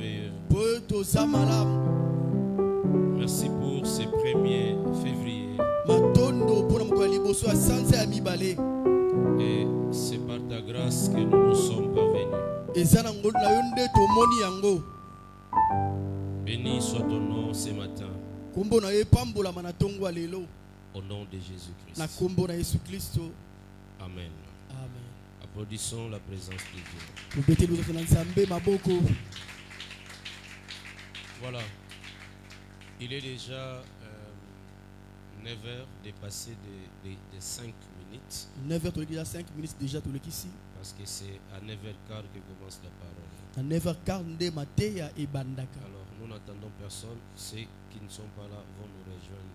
merveilleux. Merci pour ce 1er février. Et c'est par ta grâce que nous nous sommes parvenus. Béni soit ton nom ce matin. Au nom de Jésus-Christ. Amen. Applaudissons la présence de Dieu. Voilà. Il est déjà 9h dépassé de 5 minutes. 9h, déjà 5 minutes déjà tout le ici. Parce que c'est à 9h15 que commence la parole. À 9h15 de matin et bandaka. Alors nous n'attendons personne. Ceux qui ne sont pas là vont nous rejoindre.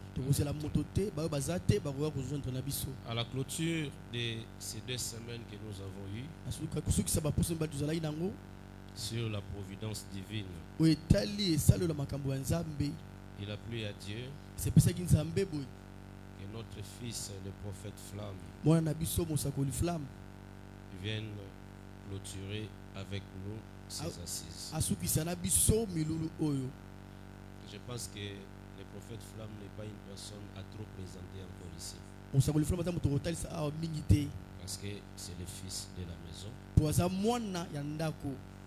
À la clôture de ces 2 semaines que nous avons eues sur la providence divine, il a plu à Dieu que notre fils, le prophète Flamme, vienne clôturer avec nous ces assises. Je pense que le prophète Flamme n'est pas une personne à trop présenter encore ici. Parce que c'est le fils de la maison.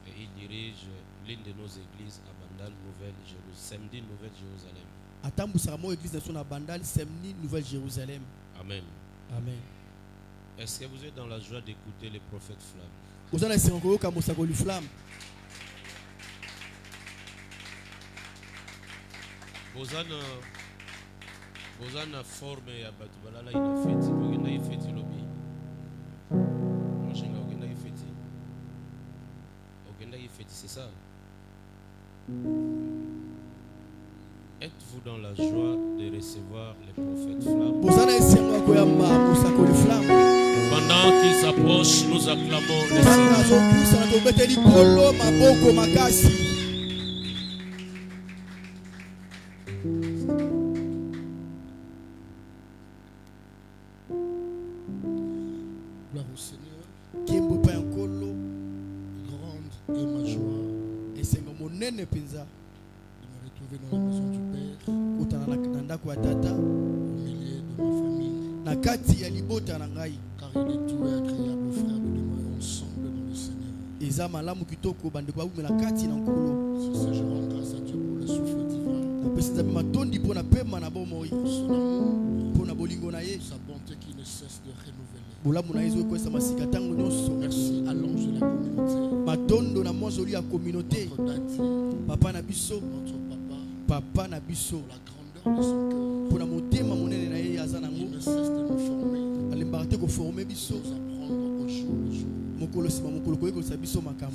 Et il dirige l'une de nos églises à Bandal, samedi Nouvelle Jérusalem. Amen. Amen. Est-ce que vous êtes dans la joie d'écouter le prophète Flamme? Bozana forme ya batu balala ina feti ogenda ifeti lobi moshenga ogenda ifeti c'est ça. Êtes-vous dans la joie de recevoir le prophète Flamme? Pendant qu'il s'approche, nous acclamons le Seigneur. Ce je rends grâce à Dieu pour le souffle divin, son amour, sa bonté qui ne cesse de renouveler. Merci à l'ange de la communauté, notre daddy, notre papa, pour la grandeur de son cœur. Il ne cesse de nous former, nous apprendre au jour le jour.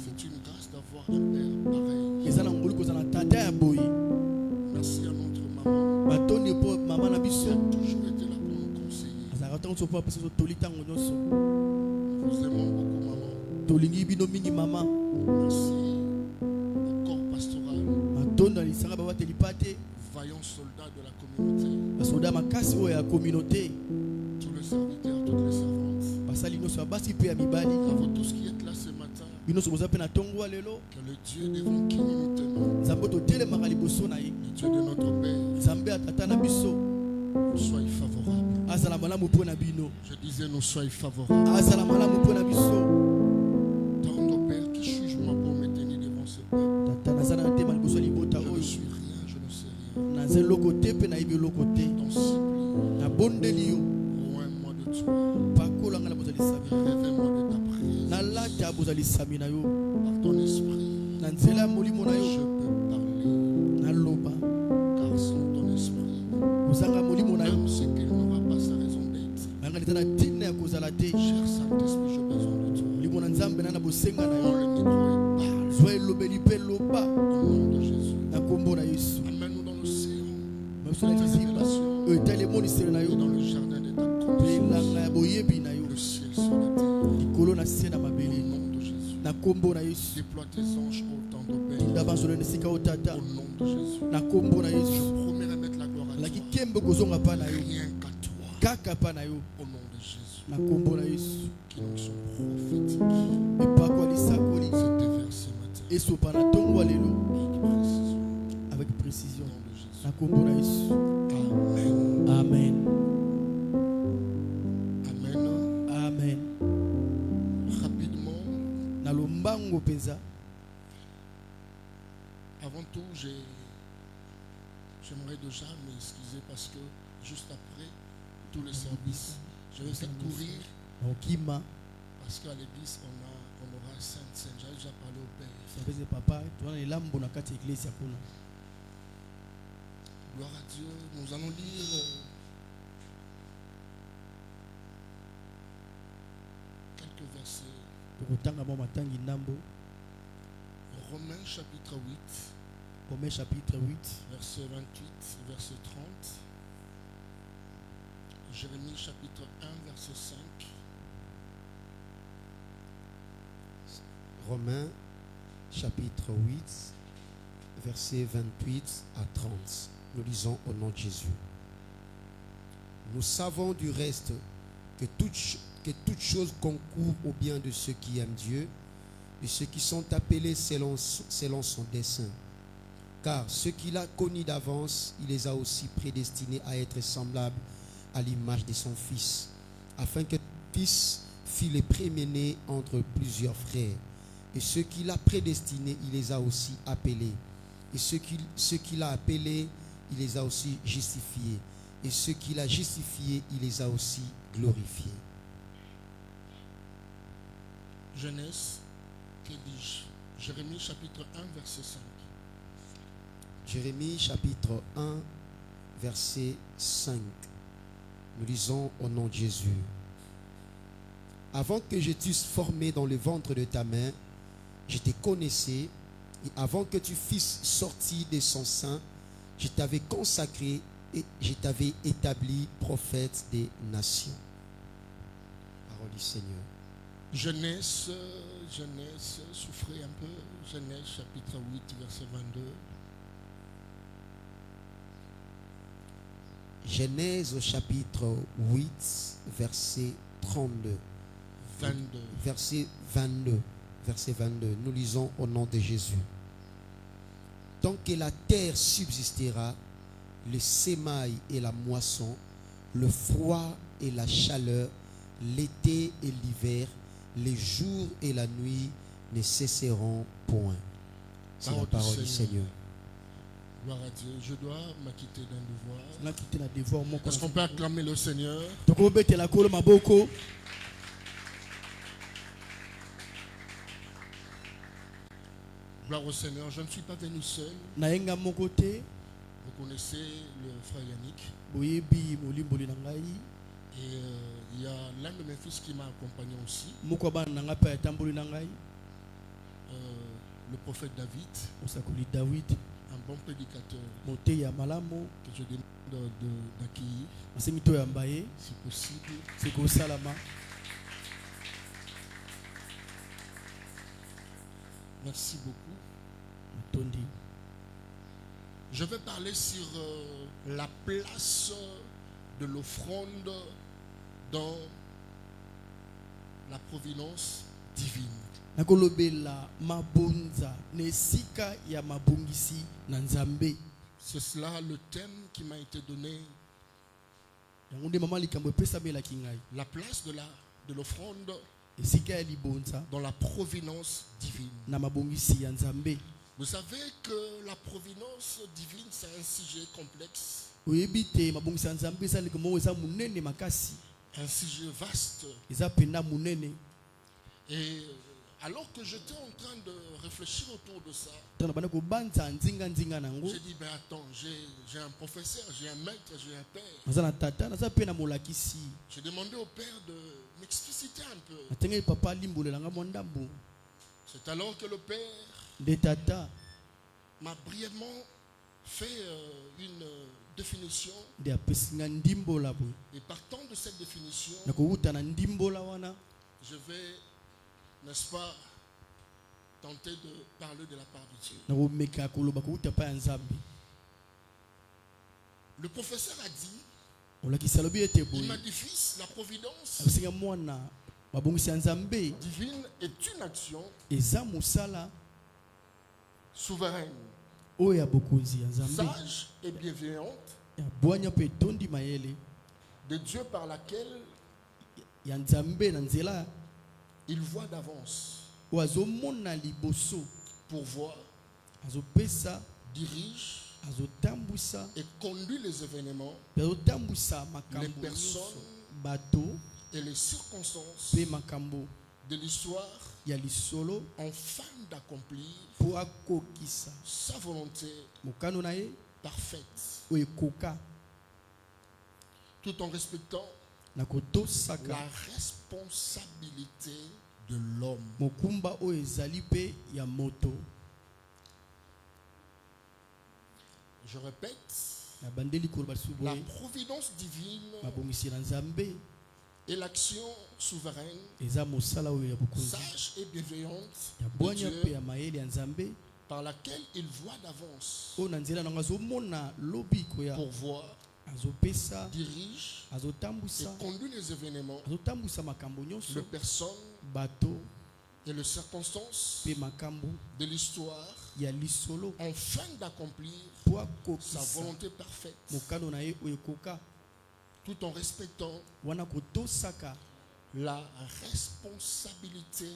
C'est une grâce d'avoir un père pareil. Merci à notre maman. Elle a toujours été là pour nous conseiller. Nous vous aimons beaucoup, maman. Merci au corps pastoral, vaillants soldats de la communauté, tous les serviteurs, toutes les servantes. À vous tous qui êtes là ce matin, que le Dieu devant qui nous tenons, le Dieu de notre Père, nous soyez favorables. Je disais nous soyez favorables. Tendre Père qui juge-moi pour me tenir devant ce peuple. Je ne suis rien, je ne sais rien. Ton supplie, loin-moi de toi. Révèle-moi de ta présence. Par ton esprit, je peux parler. Car sans ton esprit, même ce qu'il n'aura pas sa raison d'être. Cher Saint-Esprit, j'ai besoin de toi. Prends le micro et parle. Au nom de Jésus. Amène-nous dans le séant de ta révélation et dans le jardin de ta connaissance. Le ciel sur la terre. Au nom de Jésus. Déploie tes anges autant de Père. Au nom de Jésus. Je promets remettre la gloire à toi. Rien qu'à toi. Au nom de Jésus. Qui nous sont prophétiques. C'est déversé matin. Et avec précision. Amen. Amen. Amen. Amen. Rapidement. Avant tout, j'aimerais déjà m'excuser parce que juste après tous les services, je vais essayer de courir. Parce qu'à l'église, on aura Sainte Seine. J'ai déjà parlé au Père. Gloire à Dieu. Nous allons lire quelques versets. Romains chapitre 8. Romains chapitre 8. Verset 28, verset 30. Jérémie chapitre 1, verset 5. Romains chapitre 8, verset 28 à 30. Nous lisons au nom de Jésus. Nous savons du reste que toute chose concourt au bien de ceux qui aiment Dieu, de ceux qui sont appelés selon son dessein. Car ceux qu'il a connus d'avance, il les a aussi prédestinés à être semblables à l'image de son Fils, afin que le Fils fût le premier-né entre plusieurs frères. Et ceux qu'il a prédestinés, il les a aussi appelés. Et ceux qu'il a appelés, il les a aussi justifiés. Et ceux qu'il a justifiés, il les a aussi glorifiés. Genèse, que dis-je? Jérémie chapitre 1, verset 5. Jérémie chapitre 1, verset 5. Nous lisons au nom de Jésus. Avant que je t'eusse formé dans le ventre de ta mère, je te connaissais, et avant que tu fusses sorti de son sein, je t'avais consacré et je t'avais établi prophète des nations. Parole du Seigneur. Genèse, souffrez un peu. Genèse chapitre 8, verset 22. Genèse chapitre 8, verset 32. 22. Verset 22. Verset 22. Nous lisons au nom de Jésus. Tant que la terre subsistera, le sémail et la moisson, le froid et la chaleur, l'été et l'hiver, les jours et la nuit ne cesseront point. C'est la parole du Seigneur. Gloire à Dieu. Je dois m'acquitter d'un devoir. Est-ce qu'on peut acclamer le Seigneur? Gloire au Seigneur. Je ne suis pas venu seul. Vous connaissez le frère Yannick. Et il y a l'un de mes fils qui m'a accompagné aussi. Le prophète David. Un bon prédicateur que je demande d'accueillir si possible. Merci beaucoup. Je vais parler sur la place de l'offrande dans la providence divine. C'est cela le thème qui m'a été donné. La place de l'offrande dans la providence divine. Vous savez que la providence divine, c'est un sujet complexe. Un sujet vaste. Et alors que j'étais en train de réfléchir autour de ça, j'ai dit, ben attends, j'ai un professeur, j'ai un maître, j'ai un père. J'ai demandé au père de m'expliciter un peu. C'est alors que le père m'a brièvement fait une définition. Et partant de cette définition, je vais, n'est-ce pas, tenter de parler de la part de Dieu. Le professeur a dit, il m'a dit, fils, la providence divine est une action souveraine, sage et bienveillante, de Dieu par laquelle il voit d'avance, pourvoit, dirige et conduit les événements, les personnes et les circonstances de l'histoire afin d'accomplir sa volonté parfaite, tout en respectant la responsabilité de l'homme. Je répète, la providence divine et l'action souveraine, sage et bienveillante de Dieu, par laquelle il voit d'avance, pourvoit, dirige et conduit les événements, les personnes et les circonstances de l'histoire afin d'accomplir sa volonté parfaite, tout en respectant la responsabilité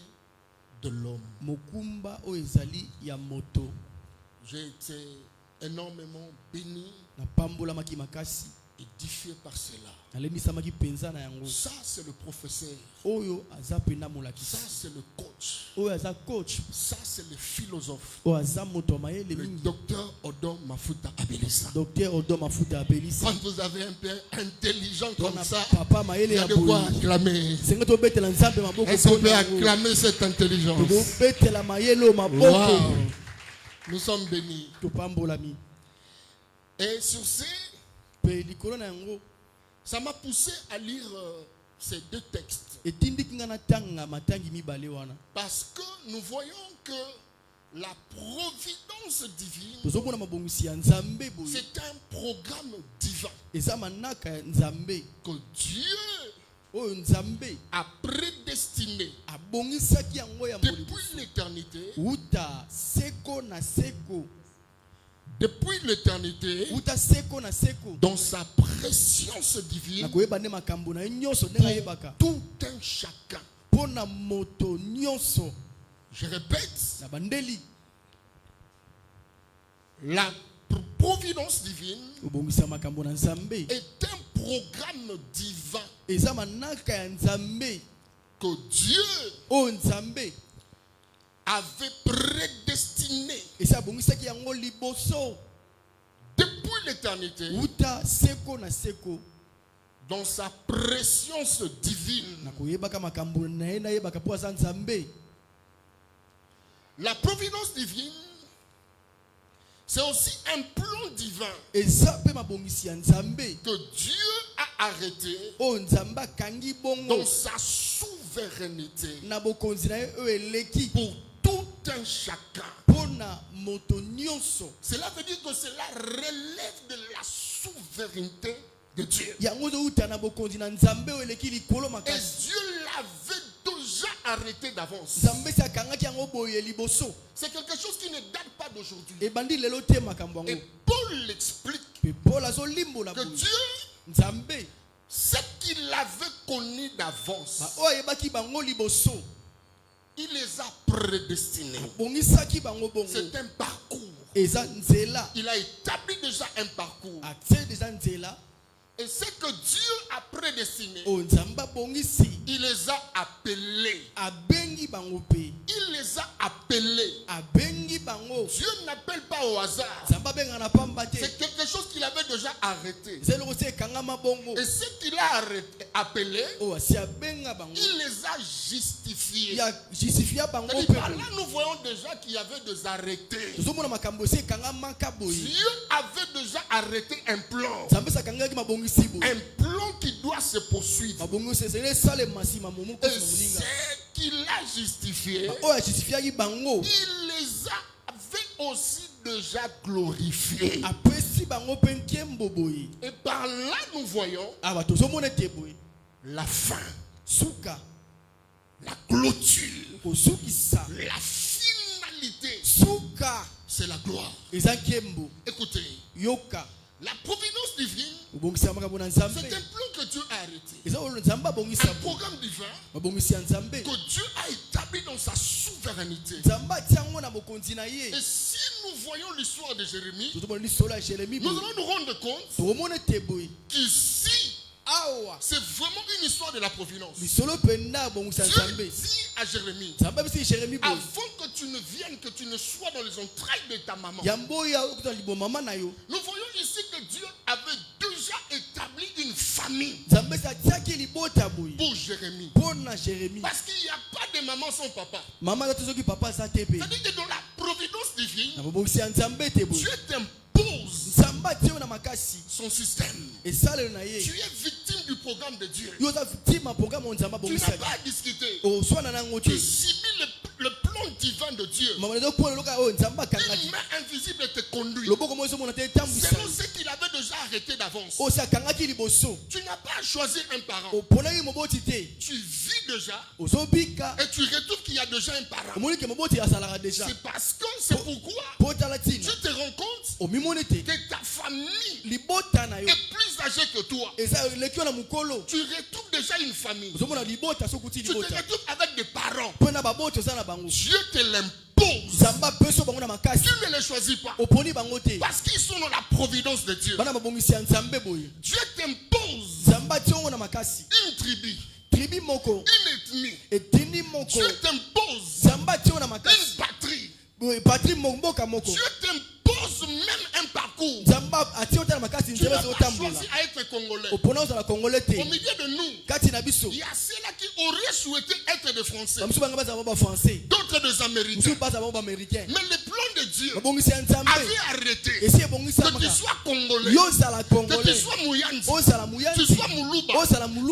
de l'homme. J'ai été énormément béni, édifié par cela. Ça c'est le professeur, ça c'est le coach, ça c'est le philosophe, le docteur Odom Mafuta Abelissa. Quand vous avez un père intelligent comme ça, il y a de quoi acclamer. Est-ce qu'on peut acclamer cette intelligence? Wow. Nous sommes bénis. Et sur ce, ça m'a poussé à lire ces deux textes. Parce que nous voyons que la providence divine, c'est un programme divin que Dieu a prédestiné depuis l'éternité. Depuis l'éternité, dans sa préscience divine, pour tout un chacun. Je répète, la providence divine est un programme divin que Dieu avait prédestiné depuis l'éternité dans sa préscience divine. La providence divine, c'est aussi un plan divin que Dieu a arrêté dans sa souveraineté pour tout un chacun. Cela veut dire que cela relève de la souveraineté de Dieu. Et Dieu l'avait déjà arrêté d'avance. C'est quelque chose qui ne date pas d'aujourd'hui. Et Paul l'explique que Dieu, ce qu'il avait connu d'avance, il les a prédestinés. C'est un parcours. Il a établi déjà un parcours. Et ce que Dieu a prédestiné, il les a appelés. Il les a appelés. Dieu n'appelle pas au hasard. C'est quelque chose qu'il avait déjà arrêté. Et ce qu'il a appelé, il les a justifiés. Par là, nous voyons déjà qu'il y avait des arrêtés. Dieu avait déjà arrêté un plan. Un plan qui doit se poursuivre. Et ce qu'il a justifié, il les avait aussi déjà glorifiés. Et par là, nous voyons la fin, la clôture, la finalité. Ce c'est la gloire. Écoutez, yoka. La providence divine, C'est un plan que Dieu a arrêté. Un programme divin que Dieu a établi dans sa souveraineté. Et si nous voyons l'histoire de Jérémie, nous allons nous rendre compte qu'ici, c'est vraiment une histoire de la providence. Dieu dit à Jérémie, avant que tu ne viennes, que tu ne sois dans les entrailles de ta maman. Nous voyons ici que Dieu avait déjà établi une famille pour Jérémie. Parce qu'il n'y a pas de maman sans papa. C'est-à-dire que dans la providence divine, Dieu t'impose son système. Tu es victime du programme de Dieu. Tu n'as pas à discuter. Tu subis le plan divin de Dieu. Une main invisible te conduit. Selon ce qu'il avait déjà arrêté d'avance. Tu n'as pas à choisir un parent. Tu vis déjà et tu retrouves qu'il y a déjà un parent. C'est parce que c'est pourquoi tu te rends compte que ta famille est plus âgée que toi. Tu retrouves déjà une famille. Tu te retrouves avec des parents. Dieu te l'impose. Tu ne les choisis pas. Parce qu'ils sont dans la providence de Dieu. Dieu t'impose une tribu, une ethnie. Dieu t'impose une patrie. Dieu t'impose même un parcours. Tu n'as pas choisi à être congolais. Au milieu de nous, il y a ceux-là qui auraient souhaité être des Français, d'autres des Américains. Mais le plan de Dieu avait arrêté que tu sois congolais, que tu sois Mouyanzi, que tu sois Moulouba, que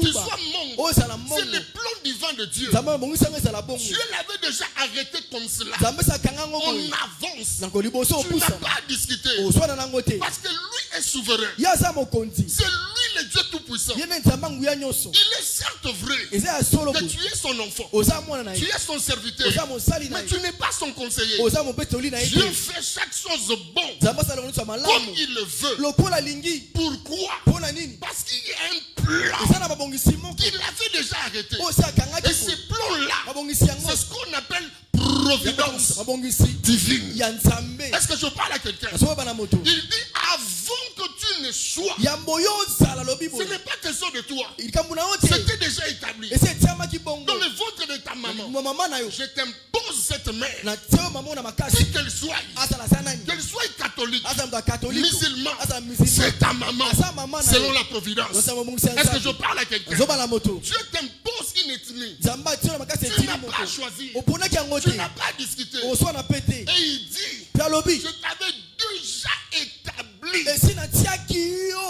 tu sois Mongo. C'est le plan divin de Dieu. Dieu l'avait déjà arrêté comme cela. On avance. Tu n'as pas à discuter. Parce que lui est souverain. C'est lui le Dieu tout-puissant. Il est certes vrai que tu es son enfant. Tu es son serviteur. Mais tu n'es pas son conseiller. Dieu fait chaque chose bon comme il le veut. Pourquoi? Parce qu'il y a un plan qu'il avait déjà arrêté. Et ce plan-là, c'est ce qu'on appelle providence divine. Est-ce que je parle à quelqu'un? Il dit avant que tu ne sois, ce n'est pas question de toi. C'était déjà établi. Dans le ventre de ta maman, je t'impose cette mère. Si qu'elle soit catholique, musulman, c'est ta maman. Selon la providence. Est-ce que je parle à quelqu'un? Dieu t'impose une ethnie. Tu n'as pas choisi. Tu n'as pas discuté. Et il dit, je t'avais déjà établi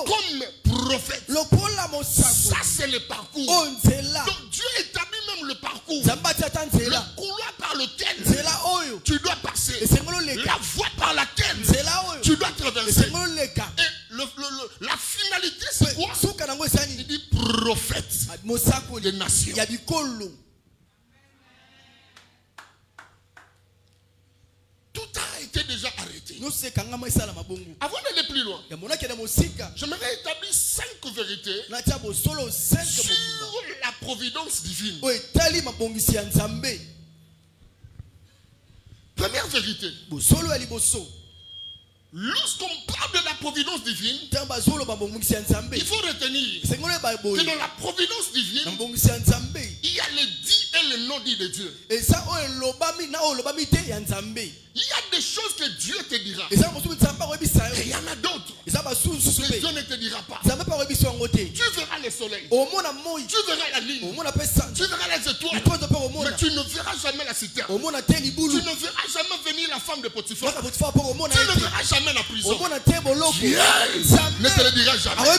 comme prophète. Ça c'est le parcours. Donc Dieu établit même le parcours. Le couloir par lequel tu dois passer. La voie par laquelle tu dois traverser. Et la finalité c'est quoi? Il dit prophète des nations. Tout a été déjà arrêté. Avant d'aller plus loin, j'aimerais établir 5 vérités sur la providence divine. Première vérité. Lorsqu'on parle de la providence divine, il faut retenir que dans la providence divine, il y a le dit et le non dit de Dieu. Il y a des choses que Dieu te dira. Et il y en a d'autres que Dieu ne te dira pas. Tu verras le soleil. Tu verras la lune. Tu verras les étoiles. Mais tu ne verras jamais la citerne. Tu ne verras jamais venir la femme de Potiphar. Tu ne verras jamais la prison. Dieu ne te le dira jamais.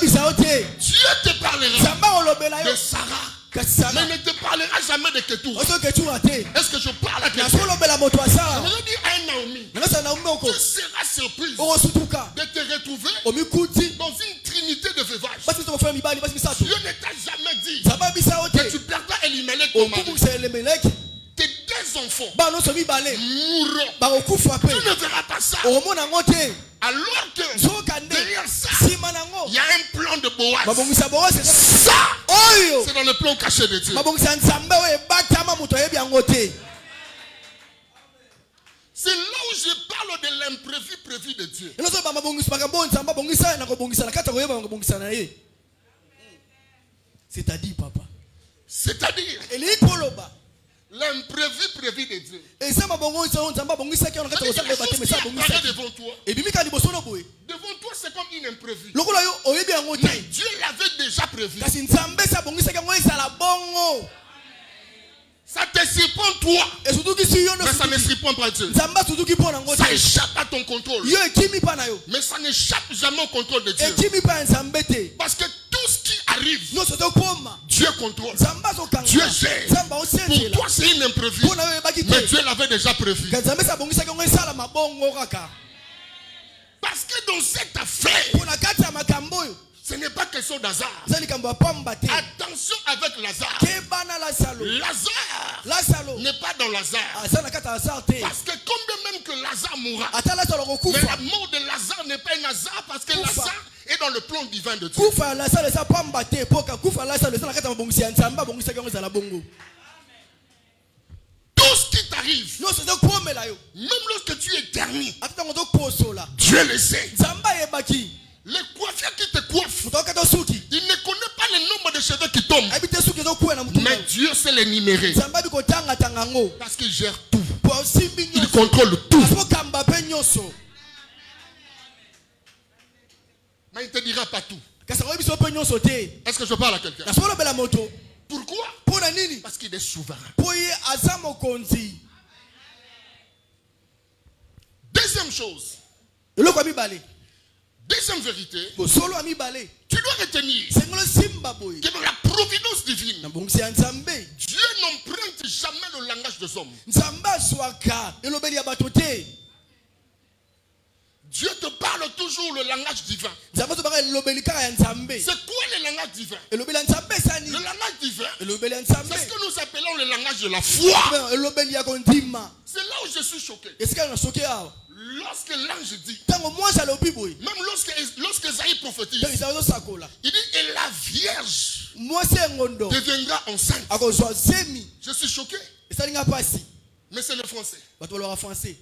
Dieu te parlera de Sarah. Mais il ne te parlera jamais de Ketura. Est-ce que je parle à quelqu'un? Je veux dire à Naomi, tu seras surprise de te retrouver dans une trinité de veuvages. Dieu ne t'a jamais dit que tu perdras Elimelech ton mari. Tes 2 enfants bana so mibale mourront. bakokufa Tu pe ne verras pas ça. omona ngo te Alors que zokande derrière ça, sima nango il y a un plan de Boaz. babongisa Boaz Ça, oyo c'est dans le plan caché de Dieu. babongisa nzambe oyo ebatama moto ayebi yango te. C'est là où je parle de l'imprévu prévu de Dieu. eloso babongisa makambo nzambe abongisa na kobongisa na kata koyeba kobongisa na ye. C'est-à-dire papa, C'est-à-dire eli koloba l'imprévu prévu de Dieu. eza mabongisa oyo nzambe abongisa ki na kata C'est-à-dire kosala que koyeba la te chose mesa qui apparaît abongisa devant toi, ebimika liboso no boye devant toi c'est comme une imprévue. lokola yo oyebi yango Mais te Dieu l'avait déjà prévu. kasi nzambe esi abongisaki yango ezala bongo Ça te surprend toi, esutukisi yo mais ça ne no surprend pas Dieu. nzambe asutuki mpo nango Ça te échappe à ton contrôle. yo ekimi mpa na yo Mais ça n'échappe jamais au contrôle de Dieu. ekimi mpa ya nzambe te Parce que tout ce qui arrive, nyonso tokoma Dieu contrôle. nzambe azokanga Dieu gère. nzambe Pour aosenzela toi, c'est une imprévue. mpo na yo oyebaki Mais te Dieu l'avait déjà prévu. kasi nzambe esi abongisaki yango esalama bongo kaka Parce que dans cette affaire, mpo na kati ya makambo oyo ce n'est pas question d'hasard. eza likambo ya pamba te Attention avec Lazare. kebana lazalo Lazare n'est pas dans Lazare. aza na kati ya hasard te Parce que combien même que Lazare mourra, ata lazalo mais akokufa la mort de Lazare n'est pas un hasard parce que Kufa. Lazare est dans le plan divin de Dieu. kufa ya lazalo eza pamba te mpo kufa ya lazalo eza na kati ya mabongisi ya nzambe abongisaki yango ezala bongo Tout ce qui t'arrive, nyonso ezokomela yo même lorsque tu es dernier, ata ntango tokosola Dieu le sait. nzambe ayebaki Le coiffeur qui te coiffe, moto akata suki il ne connaît pas le nombre de cheveux qui tombent. ayebi te suki ezokwea na motu Mais Dieu sait les numérer. nzambe abi kotangatanga yango Parce qu'il gère tout. po osimbi Il nyonso contrôle tout. azokamba mpe nyonso Mais il ne te dira pas tout. kasi akoyebi so mpe nyonso te Est-ce que je parle à quelqu'un? kasi olobela moto Pourquoi? mpo na nini Parce qu'il est souverain. mpo ye aza mokonzi Deuxième chose, eloko ya mibale deuxième vérité, bosolo ya mibale tu dois retenir sengelo simba boye que dans la providence divine, na bongisi ya nzambe Dieu n'emprunte jamais le langage des hommes. nzambe azwaka elobeli ya bato te Dieu te parle toujours le langage divin. nzambe azobaka elobeli kaka ya nzambe C'est quoi le langage divin? elobeli ya nzambe esani Le langage divin, elobeli ya nzambe c'est ce que nous appelons le langage de la foi. elobeli ya kondima C'est là où je suis choqué. esika na soki awa Lorsque l'ange dit, ntango mwasi alobi boye même lorsque Esaïe prophétise, ntango ezala ozosakola il dit, et la Vierge mwasi engondo deviendra enceinte. akozwa zemi Je suis choqué, esalinga mpasi mais c'est le français. bato balobaka français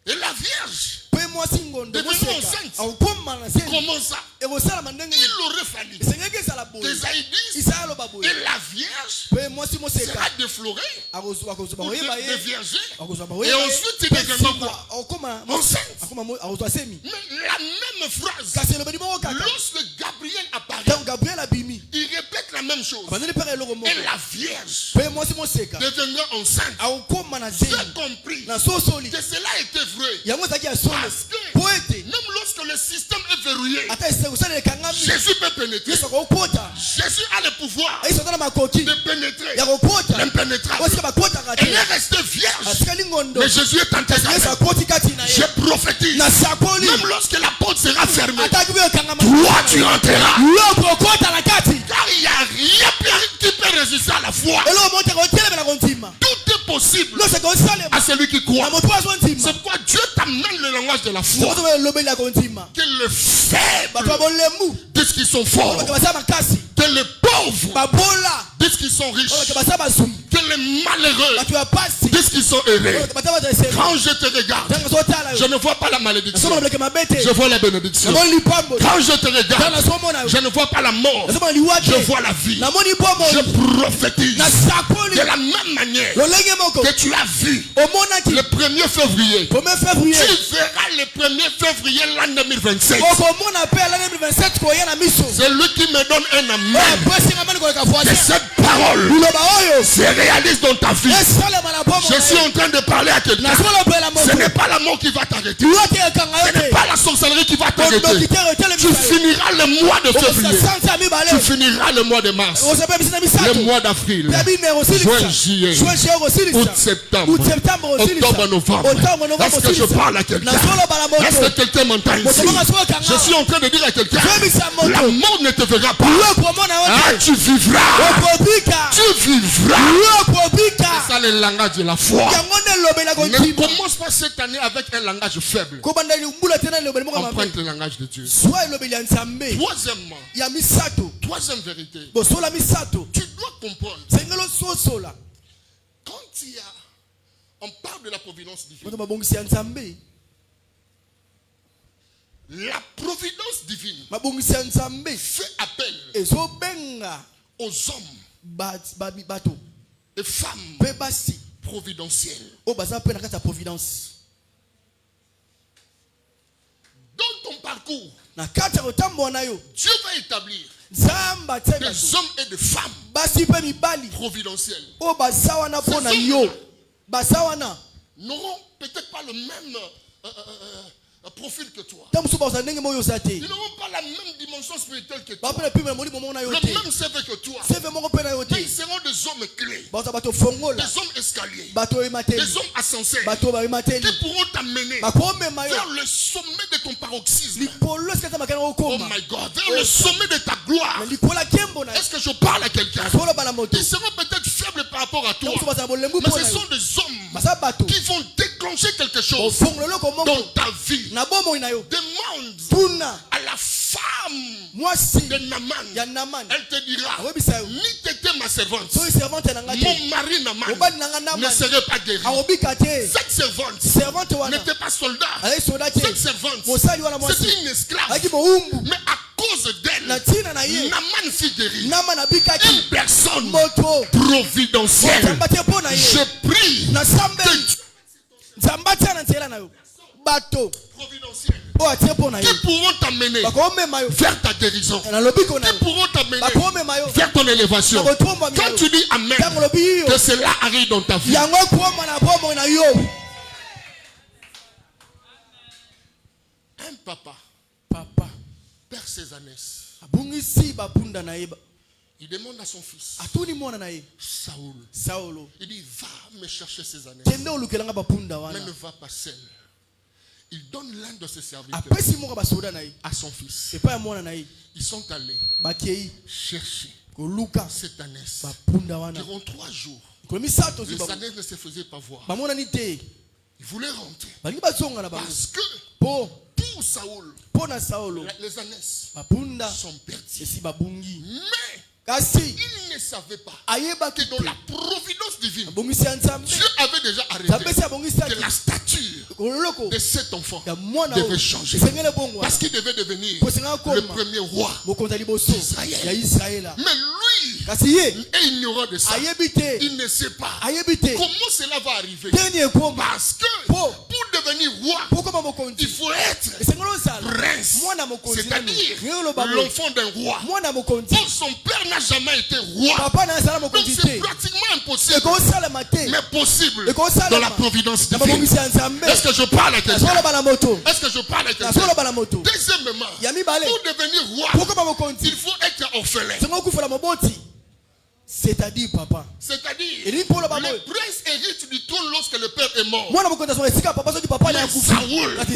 Et la Vierge, mpe mwasi ngondo Devenue moseka enceinte. akokoma na zemi comment ça? ekosalama ndenge nini Il aurait fallu esengeki ezala boye qu'Esaïe dise, isaya aloba boye et la Vierge mpe mwasi moseka sera déflorée akozwa pour bakoyeba de ye vierger. akozwa Et bakoyeba ye ensuite, il mpe deviendra nsima quoi? akokoma Enceinte. akozwa semi Mais la même phrase, kasi elobeli moko kaka lorsque Gabriel apparaît, ntango gabriel abimi il répète la même chose. abandeli mpeka eloko moko Et la Vierge mpe mwasi moseka deviendra enceinte. akokoma na J'ai zemi compris na sosoli que cela était vrai. yango ezalaki ya solo Parce que po ete même lorsque le système est verrouillé, ata esala ekangami Jésus peut pénétrer. yesu akokota Jésus a le pouvoir yesu aza na makoki de pénétrer ya kokota l'impénétrable. oyo esika bakotaka Elle te est restée vierge. atikali ngondo Mais Jésus est entré dans yesu elle. akoti kati na Je ye prophétise. nasakoli Même lorsque la porte sera fermée, ataki boyo ekangama toi tu entreras. yo okokota na kati Car il n'y a rien qui peut résister à la foi. eloko moteka otelemela kondima Tout est possible nyonso ekosalema à celui qui croit. na moto azwa ndima C'est pourquoi Dieu t'amène le langage de la foi. ozoba elobeli ya kondima Que le faible bato ya bolemu disent qu'ils sont forts. bato basala makasi Que les pauvres babola disent qu'ils sont riches. bato basala bazwi Que les malheureux bato ya pasi disent qu'ils sont heureux. bato bato eseli Quand je te regarde, ntango ezotala je yo ne vois pas la malédiction. nazomona bileke mabe te Je vois la bénédiction. namoni lipambo Quand je te ntango regarde, nazomona yo je ne vois pas la mort. nazomona liwa Je te vois la vie. namoni bombo Je prophétise nasakoli de la même manière lolenge moko que tu as vu omonaki le 1er février. 1er février Tu verras le 1er février l'an 2027. okomona mpe l'année 2027 koya na miso C'est lui qui me donne un amen. apesinga mani koleka Que voisin cette parole liloba oyo se réalise dans ta vie. esalema na bombo Je suis en train de parler à quelqu'un. nasolobela Ce moto n'est pas la mort qui va t'arrêter. liwa te ekanga Ce yo n'est te pas la sorcellerie qui va t'arrêter. Tu finiras le mois de février. Tu finiras le mois de mars. Le mois d'avril. Juin, juillet. Août, septembre. Octobre, novembre. Est-ce que je parle à quelqu'un? Est-ce que quelqu'un m'entend ici? Je suis en train de dire à quelqu'un, la mort ne te verra pas. Ah, tu vivras. Tu vivras. C'est ça le langage de la foi. Ne commence pas cette année avec un langage faible. Emprunte le langage de Dieu. Troisième vérité. Tu dois comprendre. Quand on parle de la providence divine. La providence divine fait appel aux hommes et femmes providentielles. Dans ton parcours, Dieu va établir des hommes et des femmes providentiels. N'auront peut-être pas le même profil que toi. Ils n'auront pas la même dimension spirituelle que toi. Le même cerveau que toi. Mais ils seront des hommes clés. Des hommes escaliers. Des hommes ascenseurs. Qui pourront t'amener vers le sommet de ton paroxysme. Oh my God. Vers le sommet de ta gloire. Est-ce que je parle à quelqu'un? Ils seront peut-être faibles par rapport à toi. Mais ce sont des hommes qui vont déclencher quelque chose dans ta vie. Demande à la femme de Naaman. Elle te dira, ni t'étais ma servante, mon mari Naaman ne serait pas guéri. Cette servante n'était pas soldat. Cette servante, c'était une esclave. Mais à cause d'elle, Naaman fut guéri. Une personne providentielle. Je prie providentiel qui pourront t'amener vers ta guérison, qui pourront t'amener vers ton élévation. Quand tu dis Amen, que cela arrive dans ta vie. Un papa perd ses ânesses. Il demande à son fils Saoul. Il dit, va me chercher ses ânesses, mais ne va pas seul. Il donne l'un de ses serviteurs à son fils. Ils sont allés chercher cette ânesse. Durant 3 jours, les ânesses ne se faisaient pas voir. Ils voulaient rentrer. Parce que pour Saoul, les ânesses sont perdues. Mais il ne savait pas que dans la providence divine, Dieu avait déjà arrêté que la stature de cet enfant devait changer. Parce qu'il devait devenir le premier roi d'Israël. Mais lui est ignorant de ça. Il ne sait pas comment cela va arriver. Parce que pour devenir roi, il faut être prince, c'est-à-dire l'enfant d'un roi. Or, son père n'a jamais été roi. Donc c'est pratiquement impossible, mais possible dans la providence divine. Est-ce que je parle à quelqu'un? Est-ce que je parle à quelqu'un? Deuxièmement, pour devenir roi, il faut être orphelin. C'est-à-dire, papa. C'est-à-dire, le prince hérite du trône lorsque le père est mort. Mais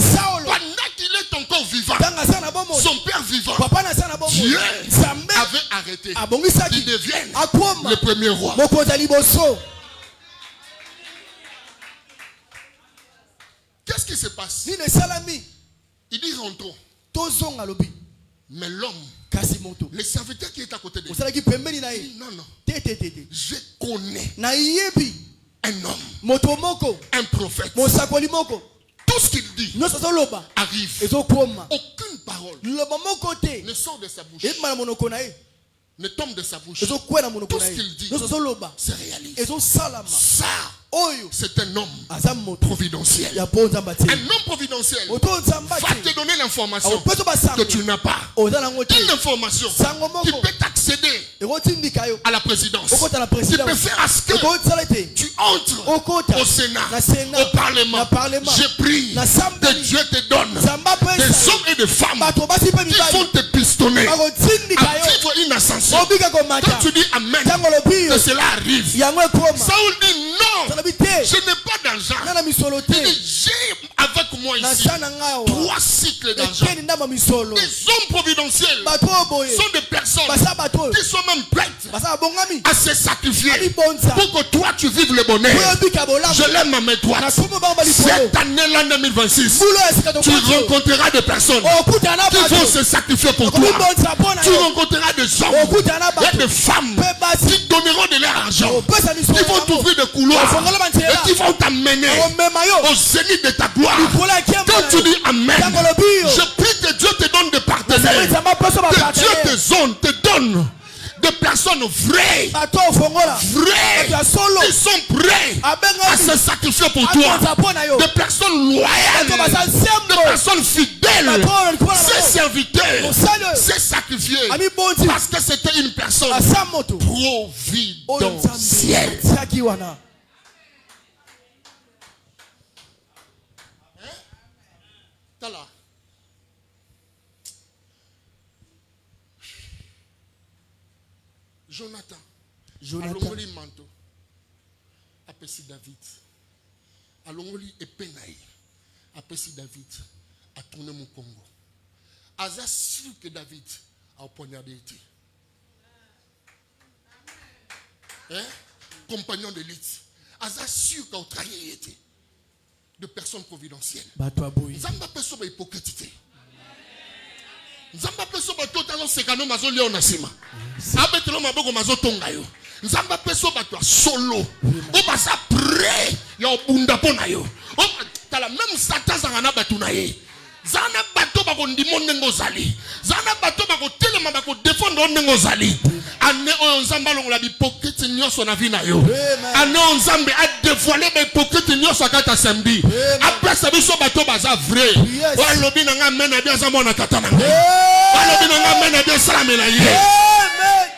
Saoul, pendant qu'il est encore vivant, son père vivant, Dieu avait arrêté qu'il devienne le premier roi. Qu'est-ce qui se passe? Il dit rentrons. Mais l'homme, le serviteur qui est à côté de lui, non, je connais un homme, un prophète. Tout ce qu'il dit arrive. Aucune parole ne sort de sa bouche, ne tombe de sa bouche. Tout ce qu'il dit se réalise. Ça, c'est un homme providentiel. Un homme providentiel va te donner l'information que tu n'as pas. Une information qui peut t'accéder à la présidence. Tu peux faire à ce que tu entres au Sénat, au Parlement. Je prie que Dieu te donne des hommes et des femmes qui vont te pistonner à vivre une ascension. Quand tu dis Amen, que cela arrive. Saoul dit non, je n'ai pas d'argent. Il dit j'ai avec moi ici 3 cycles d'argent. Des hommes providentiels sont des personnes qui sont même prêtes à se sacrifier pour que toi tu vives le bonheur. Je l'aime à mes droites. Cette année-là 2026, tu rencontreras des personnes qui vont se sacrifier pour toi. Tu rencontreras des hommes et des femmes qui donneront de leur argent, qui vont t'ouvrir des couloirs et qui vont t'amener au zénith de ta gloire. Quand tu dis Amen, je prie que Dieu te donne des partenaires, que Dieu te donne des personnes vraies, qui sont prêts à se sacrifier pour toi, des personnes loyales, des personnes fidèles. Ces serviteurs s'est sacrifié parce que c'était une personne providentielle. Jonathan alongoli manto apesi David, alongoli epenaï apesi David, a tourné mon Congo. Aza sûr que David a poignardé été. Compagnon d'élite. Aza sûr qu'a trahi été. De personnes providentielles. Zamba peso ba hypocrite. Nzamba peso ba totalement sekano mazo leo nasima. Abetelo maboko mazo tonga yo. Nzamba peso ba to solo. O ba sa prêt ya obunda pona yo. O tala même Satan zangana batuna ye. Zana bato ba ko ndimo ndengo zali. Zana bato ba ko telema ba ko défendre ndengo zali. Ane o nzamba longola bi hypocrite nyoso na vina yo. Ane o nzambe a dévoiler ba hypocrite nyoso kata samedi. Après ça biso bato baza vrai. O lobi na nga mena bien za mona katana. O lobi na nga mena bien sala mena ye. Amen.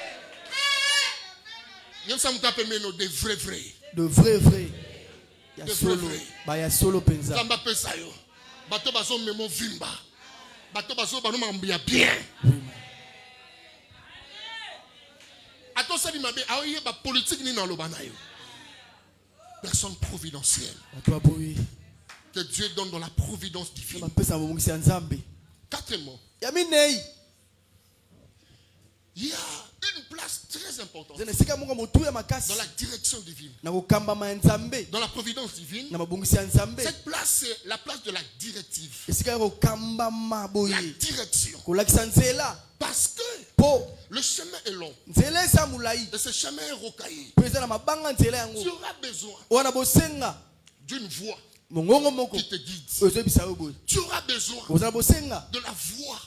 Yem sa mutape meno de vrai. De vrai. Ya solo. Ba ya solo penza. Zamba pesa yo. Bato bazo memo vimba. Bato bazo bano mambia bien. Attends ça mabe aoye ba politique ni na lobana yo. Personne providentielle. Que Dieu donne dans la providence divine. Quatrièmement, il y a une place très importante dans la direction divine, dans la providence divine. Cette place, c'est la place de la directive, la direction. Parce que le chemin est long et ce chemin est rocaillé. Tu auras besoin d'une voix qui te guide. Tu auras besoin de la voix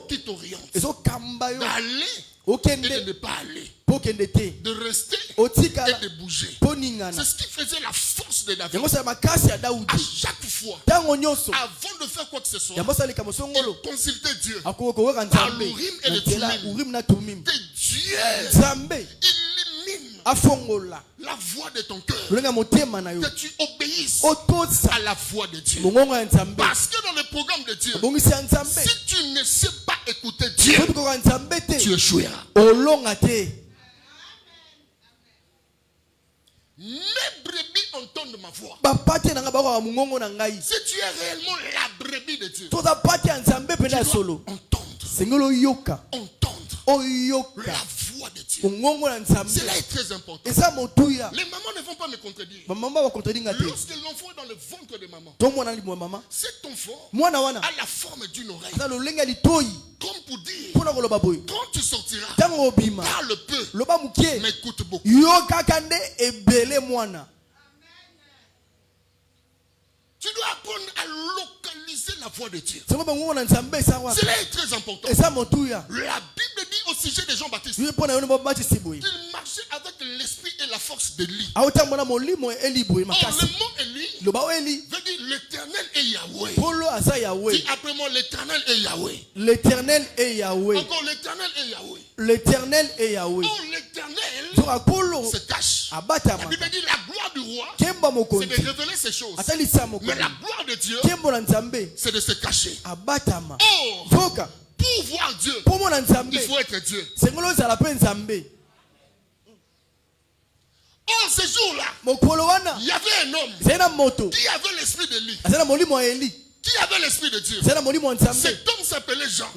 qui t'oriente, d'aller et de ne pas aller, de rester et de bouger. C'est ce qui faisait la force de David. À chaque fois, avant de faire quoi que ce soit, il consultait Dieu par l'Urim et le Thummim. Que Dieu illumine la voix de ton cœur, que tu obéisses à la voix de Dieu. Parce que dans le programme de Dieu, si tu ne sais pas écouter Dieu, tu échoueras. Mes brebis entendent ma voix. Si tu es réellement la brebis de Dieu, tu dois entendre la voix de Dieu. Cela est très important. Les mamans ne vont pas me contredire. Lorsque l'enfant est dans le ventre de maman, cet enfant a la forme d'une oreille. Comme pour dire, quand tu sortiras, parle peu, mais écoute beaucoup. Tu dois apprendre à localiser la voix de Dieu. Cela est très important. La Bible dit au sujet de Jean-Baptiste qu'il marchait avec l'esprit et la force d'Élie. Or, le mot Élie veut dire l'Éternel est Yahweh. Yahweh. Polo aza Yahweh. Dis après moi, l'Éternel est Yahweh. L'éternel est Yahweh. Encore l'éternel est Yahweh. L'éternel est Yahweh. Oh, l'éternel se cache. La Bible dit la gloire du roi, c'est de révéler ces choses. Mais la gloire de Dieu, c'est de se cacher. Oh, pour voir Dieu, il faut être Dieu. Oh, ce jour-là, il y avait un homme qui avait l'esprit d'Élie, qui avait l'esprit de Dieu. Cet homme s'appelait Jean.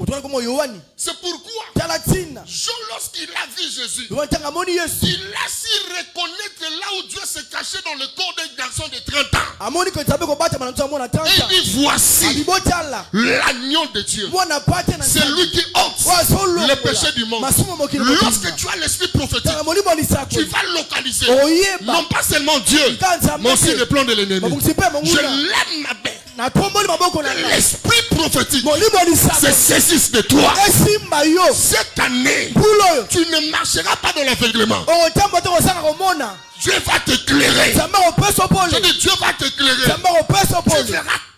C'est pourquoi Jean, lorsqu'il a vu Jésus, il a su reconnaître là où Dieu se cachait dans le corps d'un garçon de 30 ans. Et il dit, voici l'agneau de Dieu. C'est lui qui ôte le péché du monde. Lorsque tu as l'esprit prophétique, tu vas localiser non pas seulement Dieu, mais aussi le plan de l'ennemi. Je lève ma main. L'esprit prophétique se saisisse de toi. Cette année, tu ne marcheras pas dans l'aveuglement. Dieu va t'éclairer. Dieu va t'éclairer.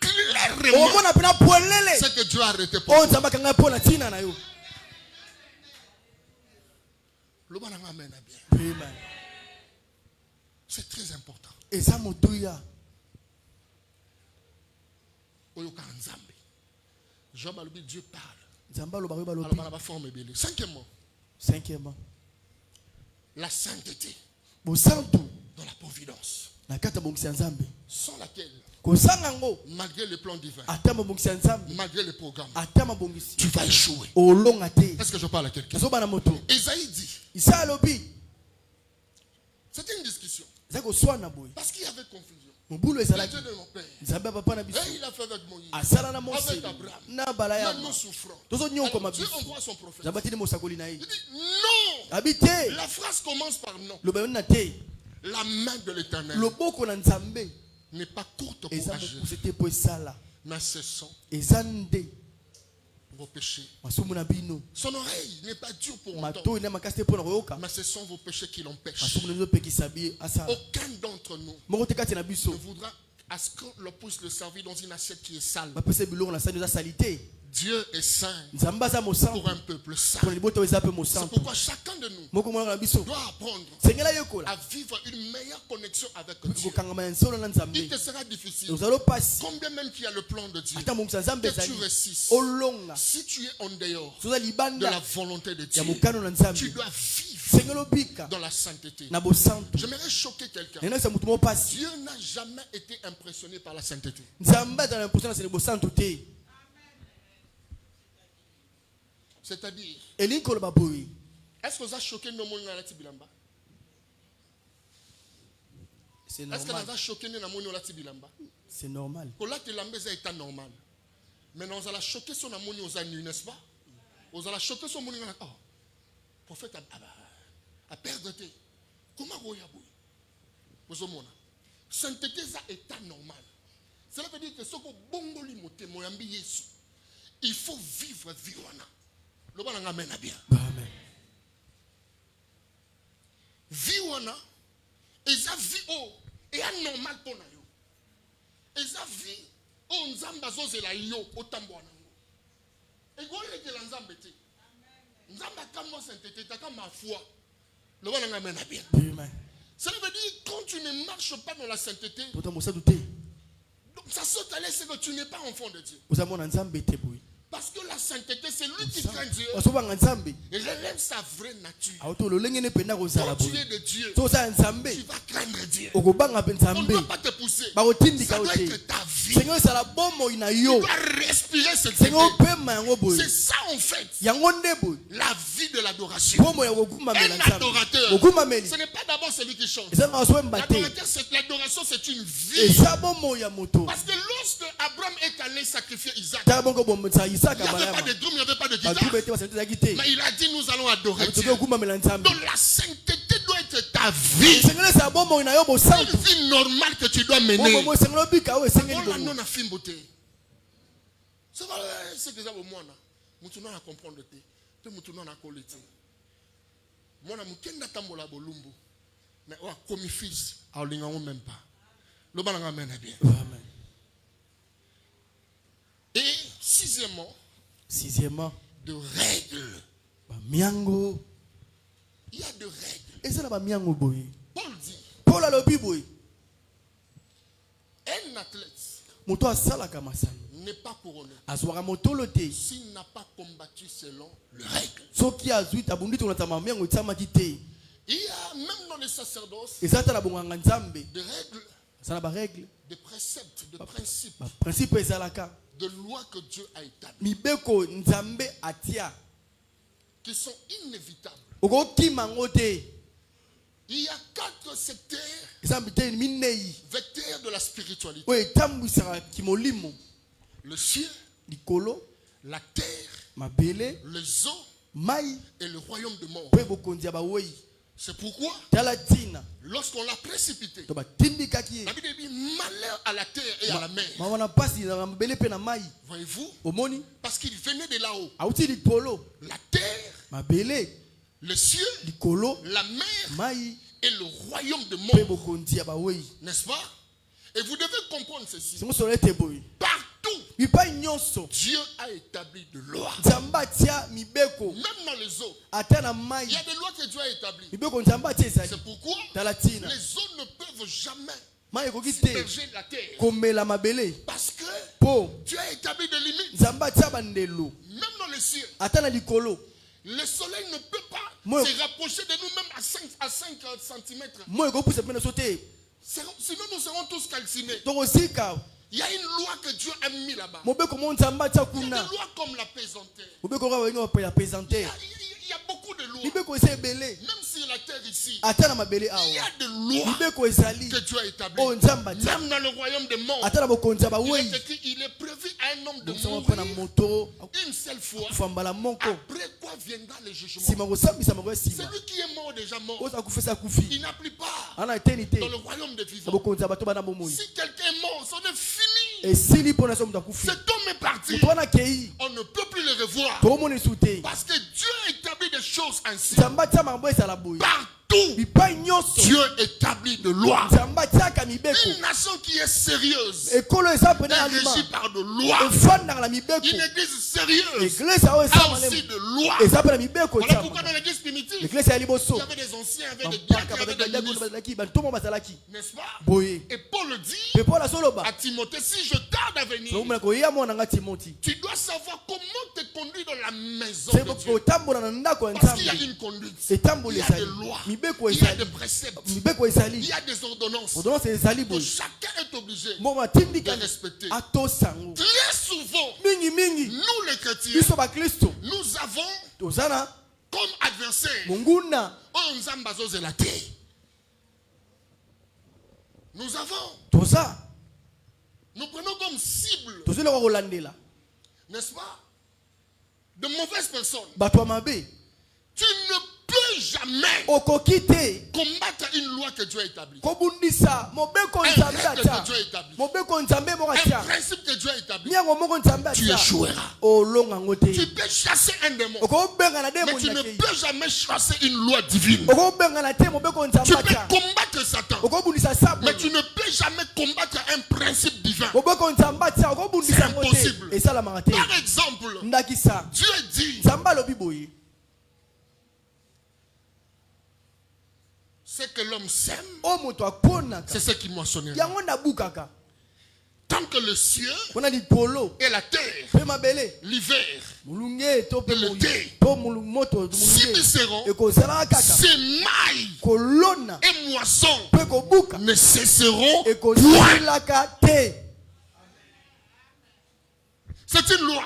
Tu verras clairement ce que Dieu a arrêté pour toi. C'est très important. Dieu parle. Cinquièmement, la sainteté dans la providence, sans laquelle, malgré le plan divin, malgré le programme, tu vas échouer. Est-ce que je parle à quelqu'un? Esaïe dit, c'était une discussion parce qu'il y avait confusion. Le Dieu de mon père, et il a fait avec Moïse, avec Abraham, même nous souffrons. Alors Dieu envoie son prophète. Il dit non. La phrase commence par non. La main de l'Éternel n'est pas courte pour agir, mais ce sont vos péchés. Son oreille n'est pas dure pour entendre, mais ce sont vos péchés qui l'empêchent. Aucun d'entre nous ne voudra à ce qu'on puisse le servir dans une assiette qui est sale. Dieu est saint pour un peuple saint. C'est pourquoi chacun de nous doit apprendre à vivre une meilleure connexion avec Dieu. Il te sera difficile, combien même qu'il y a le plan de Dieu, que tu réussisses. Si tu es en dehors de la volonté de Dieu, tu dois vivre dans la sainteté. J'aimerais choquer quelqu'un. Dieu n'a jamais été impressionné par la sainteté. C'est-à-dire, est-ce que vous avez choqué nos mots dans la Tibilamba? C'est normal. Est-ce que vous avez choqué nos mots dans la Tibilamba? C'est normal. Pour la Tibilamba, c'est état normal. Maintenant, vous allez choquer son amour aux années, n'est-ce pas? Vous allez choquer son amour. Oh, prophète a perdu. Comment vous avez vous avez sainteté, c'est état normal. Cela veut dire que ce que bongo limote, mon ambi Yesu, il faut vivre viwana. Le bon amen a bien. Amen. Viwana, eza vi o et anormal pour nayo. Eza vi o nzamba zozela yo otambo nango. Egole ke la nzambe te. Nzamba kamo sainteté ta kama foi. Le bon amen a bien. Amen. Cela veut dire quand tu ne marches pas dans la sainteté, donc ça saute à l'aise que tu n'es pas enfant de Dieu. Parce que la sainteté, c'est lui qui craint Dieu. Il relève sa vraie nature. Quand tu es de Dieu, tu vas craindre Dieu. On ne doit pas te pousser. Ça doit être ta vie. Tu dois respirer cette sainteté. C'est ça en fait la vie de l'adoration. Un adorateur, ce n'est pas d'abord celui qui chante. L'adoration, c'est une vie. Parce que lorsque Abraham est allé sacrifier Isaac, il n'y avait pas de drum, il n'y avait pas de guitare. Mais il a dit nous allons adorer Dieu. Donc la sainteté doit être ta vie. Une vie normale que tu dois mener. C'est que ça au moins. Nous ne comprendre pas. Nous ne comprendre pas. Moi, je ne comprends pas. Mais comme fils, je ne même pas. Le bon amen est bien. Sixièmement, de règles. il y a de règles. Et ça, Paul dit, Paul dit, un athlète n'est pas couronné s'il n'a pas combattu selon les règles. Il y a même dans les sacerdoces des règles, des préceptes, des principes, de lois que Dieu a établies qui sont inévitables. Il y a 4 secteurs vecteurs de la spiritualité: le ciel, la terre, les eaux et le royaume de mort. C'est pourquoi, lorsqu'on l'a précipité, la Bible dit malheur à la terre et à la mer. Voyez-vous? Parce qu'il venait de là-haut. La terre, le ciel, la mer et le royaume de mort. N'est-ce pas? Et vous devez comprendre ceci. Partout, Dieu a établi de lois. Même dans les eaux, il y a des lois que Dieu a établies. C'est pourquoi les eaux ne peuvent jamais submerger la terre. Parce que Dieu a établi des limites. Même dans le ciel, le soleil ne peut pas se rapprocher de nous même à 5 cm. Sinon nous serons tous calcinés. Il y a une loi que Dieu a mis là-bas. Il y a des lois comme la pesanteur. Il y a beaucoup de lois. Même sur la terre ici, il y a des lois que Dieu a établies. Même dans le royaume des morts, il est écrit, il est prévu à un homme de mourir une seule fois. Après quoi viendra le jugement. Celui qui est mort déjà mort, il n'a plus part dans le royaume des vivants. Si quelqu'un est mort, c'en est fini. Cet homme est parti. On ne peut plus le revoir. Parce que Dieu établit des choses ainsi. Partout, Dieu établit de lois. Une nation qui est sérieuse est régie par de lois. Une église sérieuse a aussi de lois. Voilà pourquoi dans l'église primitive, il y avait des anciens, il y avait des diacres, il y avait des ministres. N'est-ce pas? Et Paul dit à Timothée, si je tarde à venir, tu dois savoir comment te conduire dans la maison de Dieu. Parce qu'il y a une conduite, il y a des lois, il y a des préceptes, il y a des ordonnances que chacun est obligé de respecter. Très souvent, nous les chrétiens, nous avons comme adversaire nous avons, nous prenons comme cible, n'est-ce pas, de mauvaises personnes. Tu ne peux jamais combattre une loi que Dieu a établie, un règle que Dieu a établi, un principe que Dieu a établi. Tu échoueras. Tu peux chasser un démon, mais tu ne peux jamais chasser une loi divine. Tu peux combattre Satan, mais tu ne peux jamais combattre un principe divin. C'est impossible. Par exemple, Dieu dit, ce que l'homme sème, c'est ce qui moissonnera. Tant que le ciel et la terre, l'hiver et l'été s'immisceront, ces mailles et moissons ne cesseront point. C'est une loi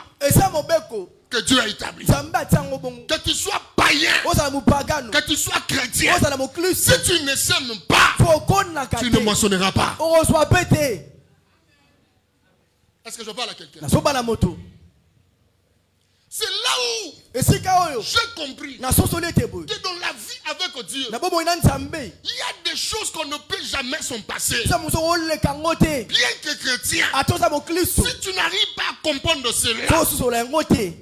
que Dieu a établie. Que tu sois païen, que tu sois chrétien, si tu ne sèmes pas, tu ne moissonneras pas. Est-ce que je parle à quelqu'un? C'est là où j'ai compris que dans la vie avec Dieu, il y a des choses qu'on ne peut jamais s'en passer. Bien que chrétien, si tu n'arrives pas à comprendre cela,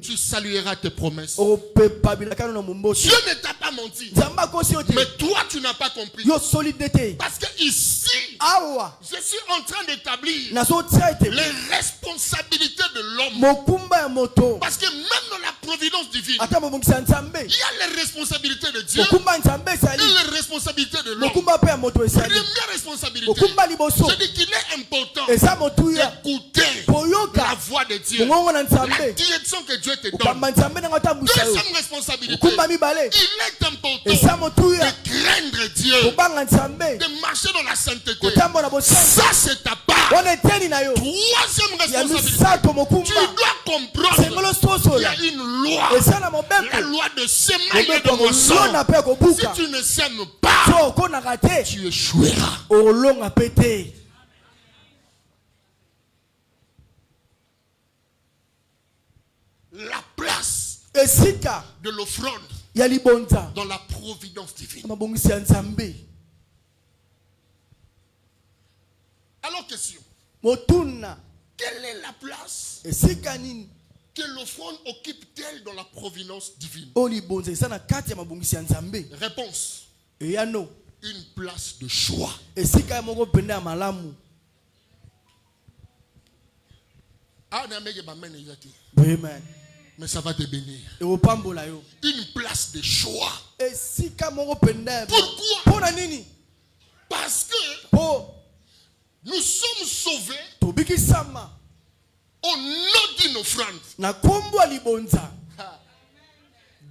tu salueras tes promesses. Dieu ne t'a pas a menti. Nzamba kosiote. Mais toi, tu n'as pas compris. Yo solidité. Parce que ici, Awa. je suis en train d'établir Nazo tsaite. les responsabilités de l'homme. Mokumba ya moto. Parce que même dans la providence divine, Ata mobongisa Nzambe. il y a les responsabilités de Dieu Mokumba Nzambe et sali. les responsabilités de l'homme. Mokumba pe ya moto esali. Première responsabilité, Mokumba liboso. je dis qu'il est important Eza motuya. d'écouter Poyoka. la voix de Dieu, Mongongo na la Nzambe. direction que Dieu te donne. Okamba Nzambe na ngata musa yo. Deuxième responsabilité, Mokumba mibale. il est important Eza motuya. de craindre Dieu, Kobanga Nzambe. de marcher dans la sainteté. Kotambola bosala. Ça, c'est ta part. Wana eteni na yo. Troisième Ya responsabilité, misato tu mokumba. dois comprendre Sengolo qu'il y sosola. a une loi, Eza na la mobeko. loi de semaille et Mobeko de moisson. molona pe Si kobuka. tu ne sèmes pas, So konaka te. tu échoueras. Olonga pete. La place Esika de l'offrande ya libonza. dans la providence divine. Mabongisi ya Nzambe. Alors, question, Motuna. quelle est la place Esika nini. que l'offrande occupe-t-elle dans la providence divine? O libonza eza na kati ya mabongisi ya Nzambe. Réponse, Eyano. une place de choix. Esika ya moko pende ya malamu. Ah, n'amène pas main négative, Amen. mais ça va te bénir. Eopambola yo. Une place de choix. Esika moko pende ya. Pourquoi? Pona nini? Parce que Po nous sommes sauvés tobikisama au nom d'une offrande. na kombo ya libonza.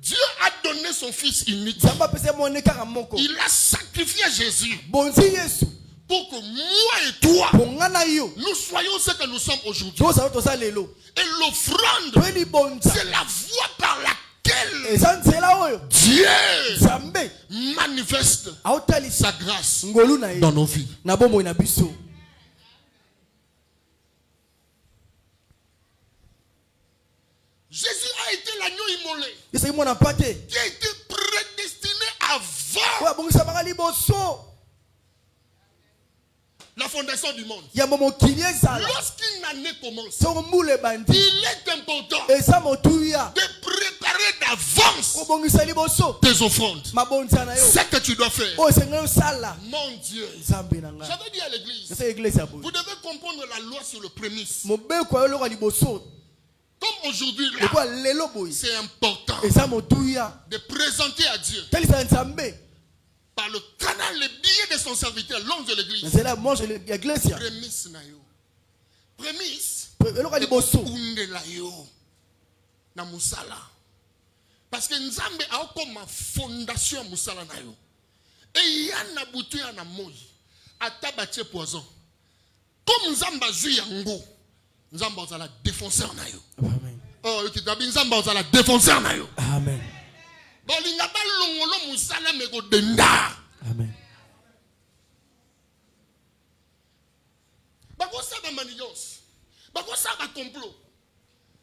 Dieu a donné son fils unique. Nzambe apesa mwana kaka moko. Il a sacrifié Jésus Bonzi Yesu. pour que moi et toi, Pongana yo. nous soyons ce que nous sommes aujourd'hui. Toza toza lelo. Et l'offrande, To libonza. c'est la voie par laquelle Eza nzela oyo. Dieu Nzambe manifeste aotalisa sa grâce ngolu na ye. dans nos vies. Na bomoi na biso. Jésus a été l'agneau immolé Yesu mwana pate. qui a été prédestiné avant Oya bongisa banga liboso. la fondation du monde. Ya mokili ezala. Lorsqu'une année commence, So mbule bandi. il est important Eza motuya. de préparer d'avance Kobongisa liboso. tes offrandes. Mabonza na yo. Ce que tu dois faire. O senga yo sala. Mon Dieu. Nzambe na nga. J'avais dit à l'église, Esa église ya boye. vous devez comprendre la loi sur le prémisse. Mobeko yo loka liboso. Comme aujourd'hui, là, Lekwa lelo boye. c'est important Eza motuya. de présenter à Dieu Talisa Nzambe. par le canal les billets de son serviteur, l'homme de l'église. Nzela mange ya iglesia. Prémisse na yo. Prémisse. Eloka liboso. Undela yo. Na musala. Parce que Nzambe a comme fondation musala na yo. Et yana butu yana moi. Atabache poison. Comme Nzamba zui yango. Nzamba ozala défenseur na yo. Amen. Oh, kitabi Nzamba ozala défenseur na yo. Amen. Bolinga ba longolo musala meko denda. Amen. Bako sa ba manigance. Bako sa ba complot.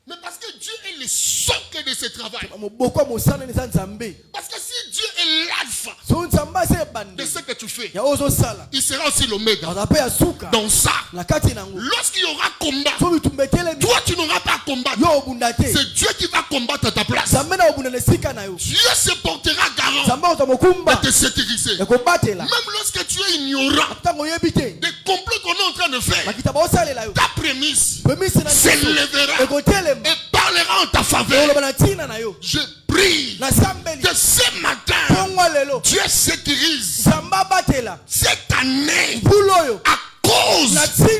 Mais parce que Dieu est le socle de ce travail. Moboko mosana neza Nzambe. Parce que si Dieu est l'alpha So Nzamba se bande. de ce que tu fais, Ya ozo sala. il sera aussi l'oméga. Azape ya suka. Dans ça, Na kati nango. lorsqu'il y aura combat, So bitumbetele mi. toi tu n'auras pas à combattre. Yo obundate. C'est Dieu qui va combattre à ta place. Nzambe na obunda nesika na yo. Dieu se portera garant Nzambe oza mokumba. de te sécuriser. Ya kobatela. Même lorsque tu es ignorant Tango yebite. des complots qu'on est en train de faire, Makita ba osalela yo. ta prémisse Premise na s'élèvera Ekotelema. et parlera en ta faveur. Oloba na tina na yo. Je prie Na sambeli. que ce matin, Kongo lelo. Dieu sécurise Nzamba batela. cette année Buloyo. à cause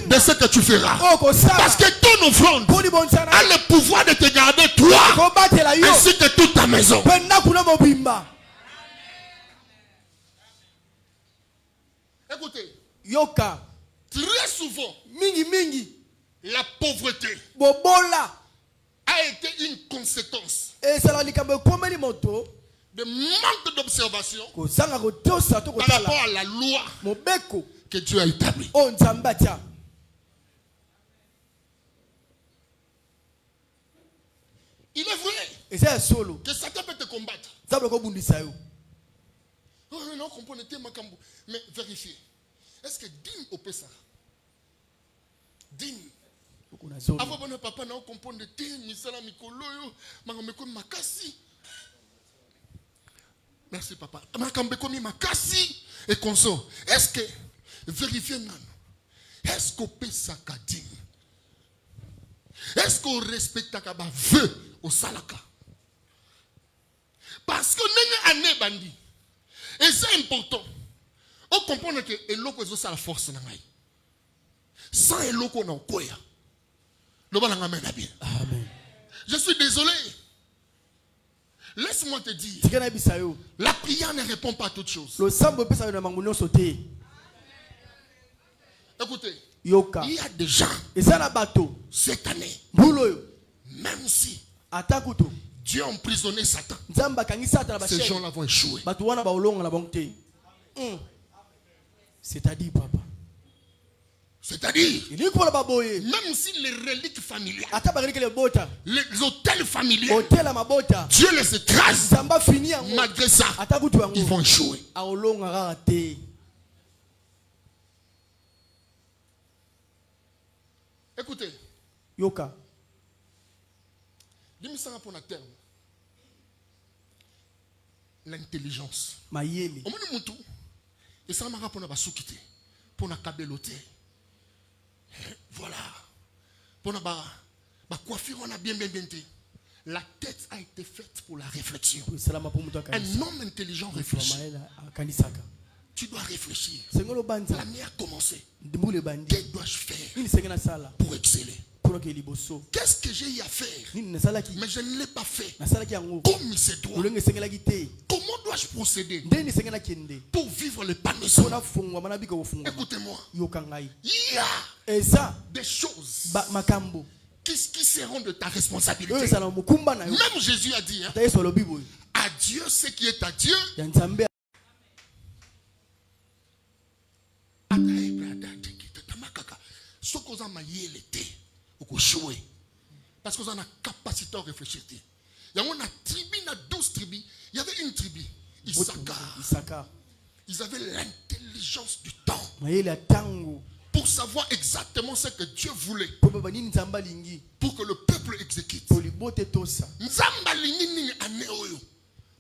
de ce que tu feras. Oko sala. Parce que ton offrande Poni bonsana. a le pouvoir de te garder toi Ko batela yo. ainsi que toute ta maison. Penda kuna mobimba. Écoutez, Yoka. très souvent, Mingi. la pauvreté Bobola. a été une conséquence Ezala likambo komeli moto. de manque d'observation Kozanga kotosa to par rapport kotala. à la loi Mobeko. que Dieu a établie. O Nzamba tia. Il est vrai Eza solo. que Satan peut te combattre. Nzamba ko bundisa yo. Oh non, comprenez makambo. Mais vérifiez. Est-ce que dîme au Pessah? Dîme. Kuna solo. Avant bon papa na comprendre te misala mikolo yo, manga meko makasi. Merci papa. Makambekomi makasi et conso. Est-ce que vérifiez nano? Est-ce qu'on peut s'accadir? Est-ce qu'on respecte ta vœu au salaka? Parce que n'est année bandi. Et c'est important. On comprend que eloko est la force na ngai. Sans eloko na koya. Le bala ngamen bien. Amen. Je suis désolé. Laisse-moi te dire. La prière ne répond pas à toutes choses. Écoutez. Il y a des gens. Cette année. Même si Dieu a emprisonné Satan, ces gens-là vont échouer. C'est-à-dire, papa. C'est-à-dire, même si les reliques familiales, les hôtels familiaux, Dieu les écrase, malgré ça, ils vont échouer. Écoutez, Yoka. dis-moi pour la terme. L'intelligence. Mayele. Au moins, nous, et ça m'a rappelé pour la kabelote. Voilà. Pour la coiffure, on a bien. La tête a été faite pour la réflexion. Un homme intelligent réfléchit. Tu dois réfléchir. L'année a commencé. Que dois-je faire pour exceller? Qu'est-ce que j'ai eu à faire? Mais je ne l'ai pas fait comme il se doit. Comment dois-je procéder pour vivre l'épanouissement? Écoutez-moi. Il y a des choses qui seront de ta responsabilité. Même Jésus a dit, à Dieu ce qui est à Dieu. Ce qu'on a maillé l'été, au jouer. Parce qu'on a la capacité à réfléchir. Il y a une tribu, il y a 12 tribus. Il y avait une tribu, Issachar. Ils avaient l'intelligence du temps. Pour savoir exactement ce que Dieu voulait. Pour que le peuple exécute. Nzamba lingi nini ane oyo.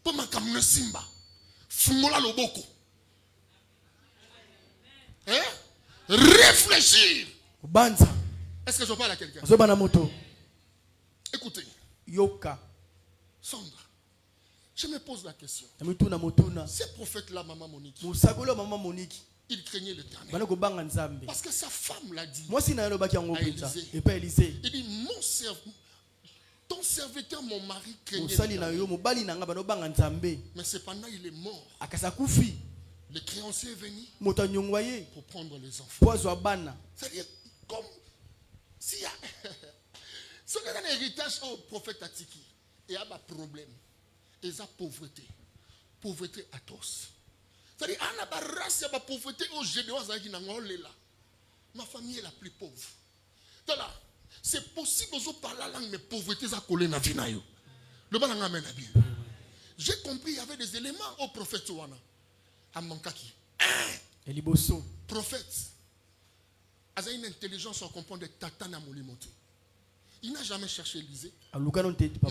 Pour makamne simba. Fungola loboko. Hein? Réfléchir. Est-ce que je parle à quelqu'un? Écoutez. Yoka. Sandra. Je me pose la question. Ces prophètes-là, maman Monique, il craignait l'Éternel. Parce que sa femme l'a dit à Élisée. Il dit, ton serviteur, mon mari, craignait l'Éternel. Mais cependant, il est mort. Le créancier est venu pour prendre les enfants. C'est-à-dire, comme s'il y a un héritage au prophète Atiki, il y a un problème. Il y a pauvreté. Pauvreté à tous. C'est-à-dire, il y a une race, il y a une pauvreté au Gédéois. Ma famille est la plus pauvre. C'est possible de parler la langue, mais pauvreté, ça colle dans la vie. Le bal en amène bien. J'ai compris, il y avait des éléments au prophète Ouana. À Mankaki. Prophète. Il a une intelligence à comprendre des tatanes à Molimoto. Il n'a jamais cherché Élisée. Dans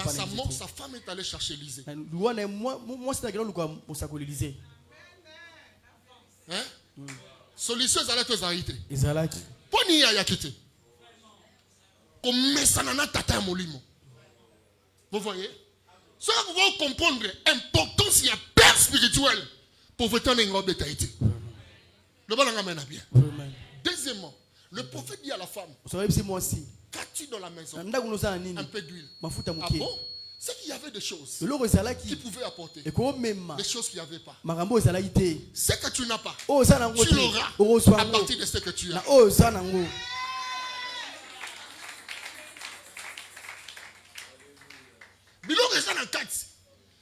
sa mort, sa femme est allée chercher Élisée. Hein? Solution, elle a été arrêtée. Pour n'y aller quitter. Comme ça n'a tata à Molimo. Vous voyez? Ça, vous pouvez comprendre l'importance il y a père spirituel pour vous tenir une robe de Tahiti. Le bal en amène bien. Deuxièmement, le prophète dit à la femme, qu'as-tu dans la maison? Un peu d'huile. Ah bon? C'est qu'il y avait des choses qui pouvaient apporter. Des choses qu'il n'y avait pas. Ce que tu n'as pas, tu l'auras à partir de ce que tu as.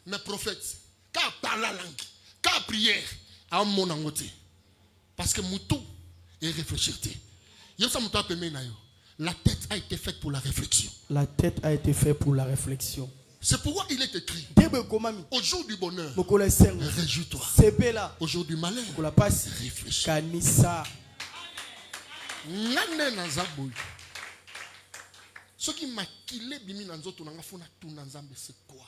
Mais prophète, quand il parle la langue, quand il prière, à mon angoté. Parce que Moutou est réfléchir. La tête a été faite pour la réflexion. La tête a été faite pour la réflexion. C'est pourquoi il est écrit. Au jour du bonheur, réjouis-toi. Au jour du malheur, réfléchis. Ce qui m'a killé, c'est quoi?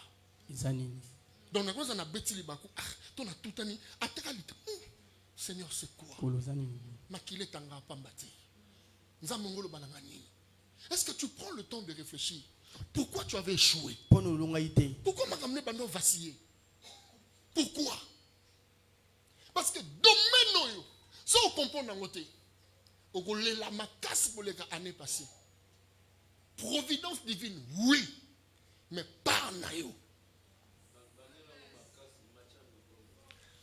Donc, on a bêti les bakou. Ah, ton a tout ani. Attakalita. Seigneur, c'est quoi? Makile tanga pambati. Nzamongolo balangani. Est-ce que tu prends le temps de réfléchir? Pourquoi tu avais échoué? Pourquoi ma gamne bando vacillé? Pourquoi? Parce que domaine yo, ça on comprend dans côté. Au golé la macasse pour les années passées. Providence divine, oui, mais par nayo.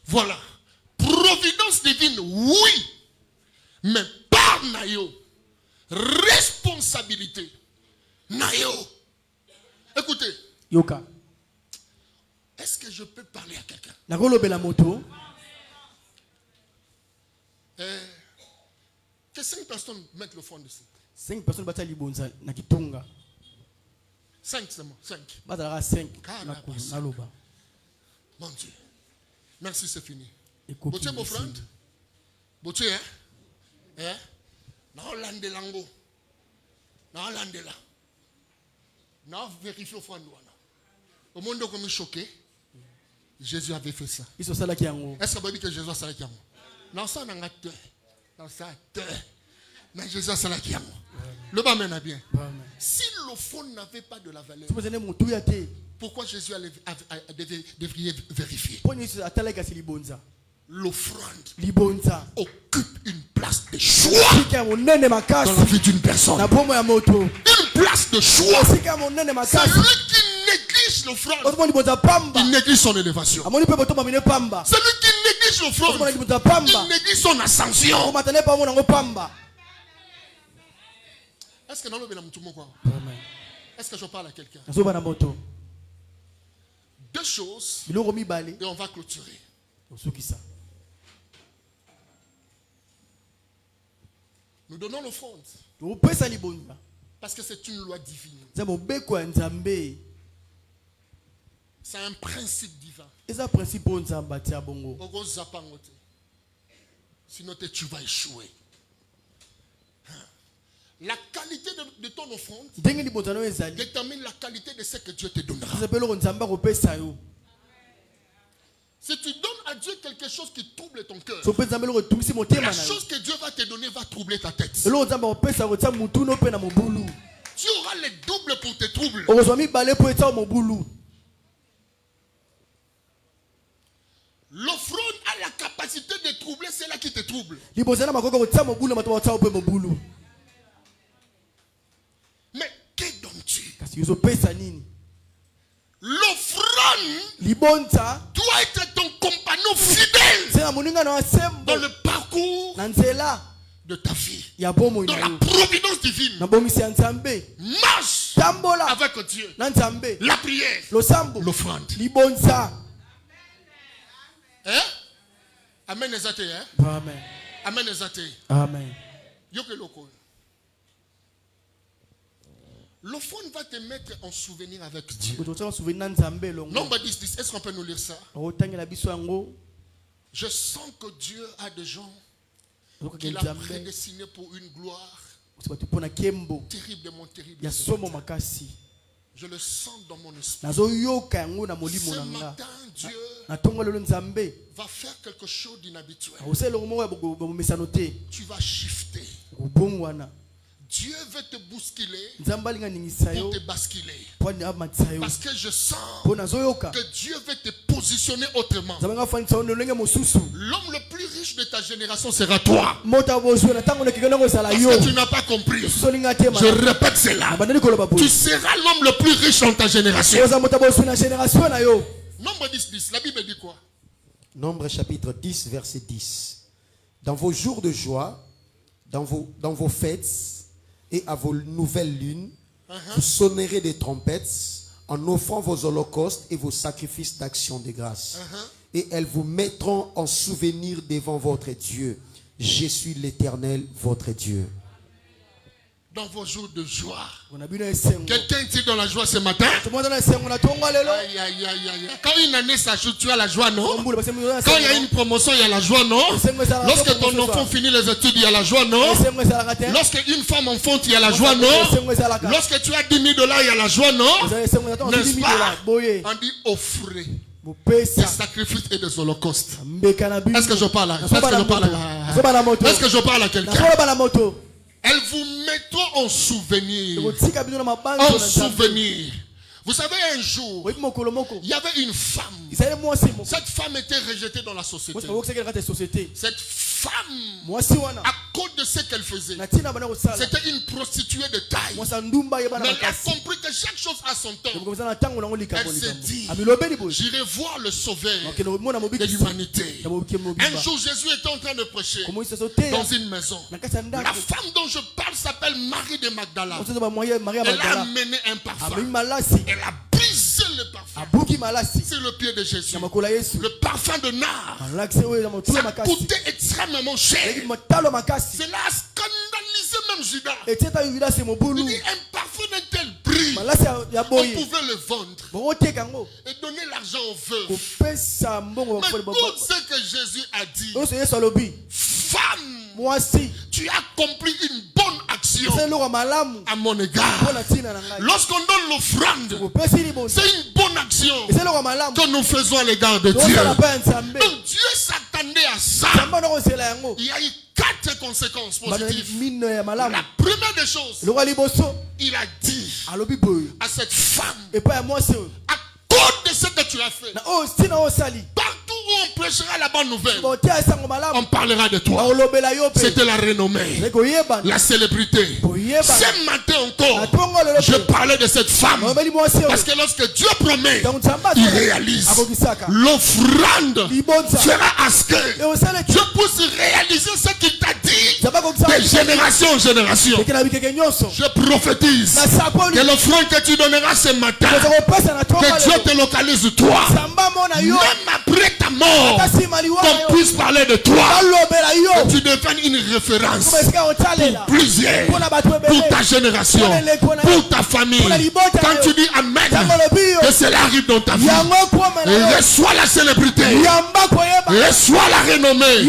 Voilà. Providence divine, oui, mais par nayo. Responsabilité. Nayo. Écoutez. Yoka. Est-ce que je peux parler à quelqu'un? Que 5 personnes mettent le fond dessus. 5 personnes battent libonza na kitunga. 5 seulement. 5. Batala 5. Mon Dieu. Merci, c'est fini. Botier, mon frère. Botier, hein? Hein? Non, l'ande lango. Non, l'ande là. Non, vérifiez au fond de l'ouana. Au monde comme choqué, Jésus avait fait ça. Est-ce que vous dites que Jésus a fait ça? Non, ça n'a pas de. Non, ça a de. Mais Jésus a fait ça. Le bas mène bien. Si l'offrande n'avait pas de la valeur, pourquoi Jésus devrait vérifier? L'offrande occupe une place de choix dans la vie d'une personne. Une place de choix. Celui qui néglige l'offrande, il néglige son élévation. Celui qui néglige l'offrande, il néglige son ascension. Est-ce que dans le est-ce que je parle à quelqu'un? Deux choses et on va clôturer. Nous donnons l'offrande parce que c'est une loi divine. C'est un principe divin. Sinon tu vas échouer. La qualité de ton offrande détermine la qualité de ce que Dieu te donnera. Si tu donnes à Dieu quelque chose qui trouble ton cœur, la chose que Dieu va te donner va troubler ta tête. Tu auras les doubles pour tes troubles. L'offrande a la capacité de troubler celle qui te trouble. Mais que donnes-tu? L'offrande doit être ton compagnon fidèle dans le parcours de ta vie, dans la providence divine. Marche avec Dieu. La prière, l'offrande. Hein? Amen. Amen. Amen. L'offrande va te mettre en souvenir avec Dieu. Nombre 10, est-ce qu'on peut nous lire ça? Je sens que Dieu a des gens qu'il a prédestinés pour une gloire terriblement terrible. Je le sens dans mon esprit. Ce matin, Dieu va faire quelque chose d'inhabituel. Tu vas shifter. Dieu veut te bousculer pour te basculer. Parce que je sens que Dieu veut te positionner autrement. L'homme le plus riche de ta génération sera toi. Parce que tu n'as pas compris. Je répète cela. Tu seras l'homme le plus riche dans ta génération. Nombre 10, la Bible dit quoi? Nombre chapitre 10, verset 10. Dans vos jours de joie, dans vos fêtes, et à vos nouvelles lunes, vous sonnerez des trompettes en offrant vos holocaustes et vos sacrifices d'action de grâce. Et elles vous mettront en souvenir devant votre Dieu. Je suis l'Éternel, votre Dieu. Dans vos jours de joie. Quelqu'un est dans la joie ce matin? Aïe, aïe, aïe, aïe. Quand une année s'ajoute, tu as la joie, non? Quand il y a une promotion, il y a la joie, non? Lorsque ton enfant finit les études, il y a la joie, non? Lorsque une femme enfante, il y a la joie, non? Lorsque tu as $10,000, il y a la joie, non? N'est-ce pas? On dit offrez. des sacrifices et des holocaustes. Est-ce que je parle à Est-ce que je parle à quelqu'un? Elles vous mettront en souvenir. En souvenir. Vous savez, un jour, il y avait une femme. Cette femme était rejetée dans la société. Cette femme, à cause de ce qu'elle faisait, c'était une prostituée de taille. Mais elle a compris que chaque chose a son temps. Elle s'est dit, j'irai voir le sauveur de l'humanité. Un jour, Jésus était en train de prêcher dans une maison. La femme dont je parle s'appelle Marie de Magdala. Elle a amené un parfum. Elle a brisé le parfum sur le pied de Jésus. Le parfum de nard. Ça coûtait extrêmement cher. Cela a scandalisé même Judas. Il dit un parfum d'un tel prix. On pouvait le vendre et donner l'argent aux veuves. Mais tout ce que Jésus a dit, femme, tu as accompli une bonne action à mon égard. Lorsqu'on donne l'offrande, c'est une bonne action que nous faisons à l'égard de Dieu. Donc Dieu s'attendait à ça. Il y a eu 4 conséquences positives. La première des choses, il a dit à cette femme, à cause de ce que tu as fait, partout où on prêchera la bonne nouvelle, on parlera de toi. C'était la renommée, la célébrité. Ce matin encore, je parlais de cette femme, parce que lorsque Dieu promet, il réalise. L'offrande fera à ce que Dieu puisse réaliser ce qu'il t'a dit de génération en génération. Je prophétise que l'offrande que tu donneras ce matin, que Dieu te localise toi, même après ta mort, qu'on puisse parler de toi, que tu deviennes une référence pour plusieurs, pour ta génération, pour ta famille. Quand tu dis Amen, que cela arrive dans ta vie, reçois la célébrité, reçois la renommée.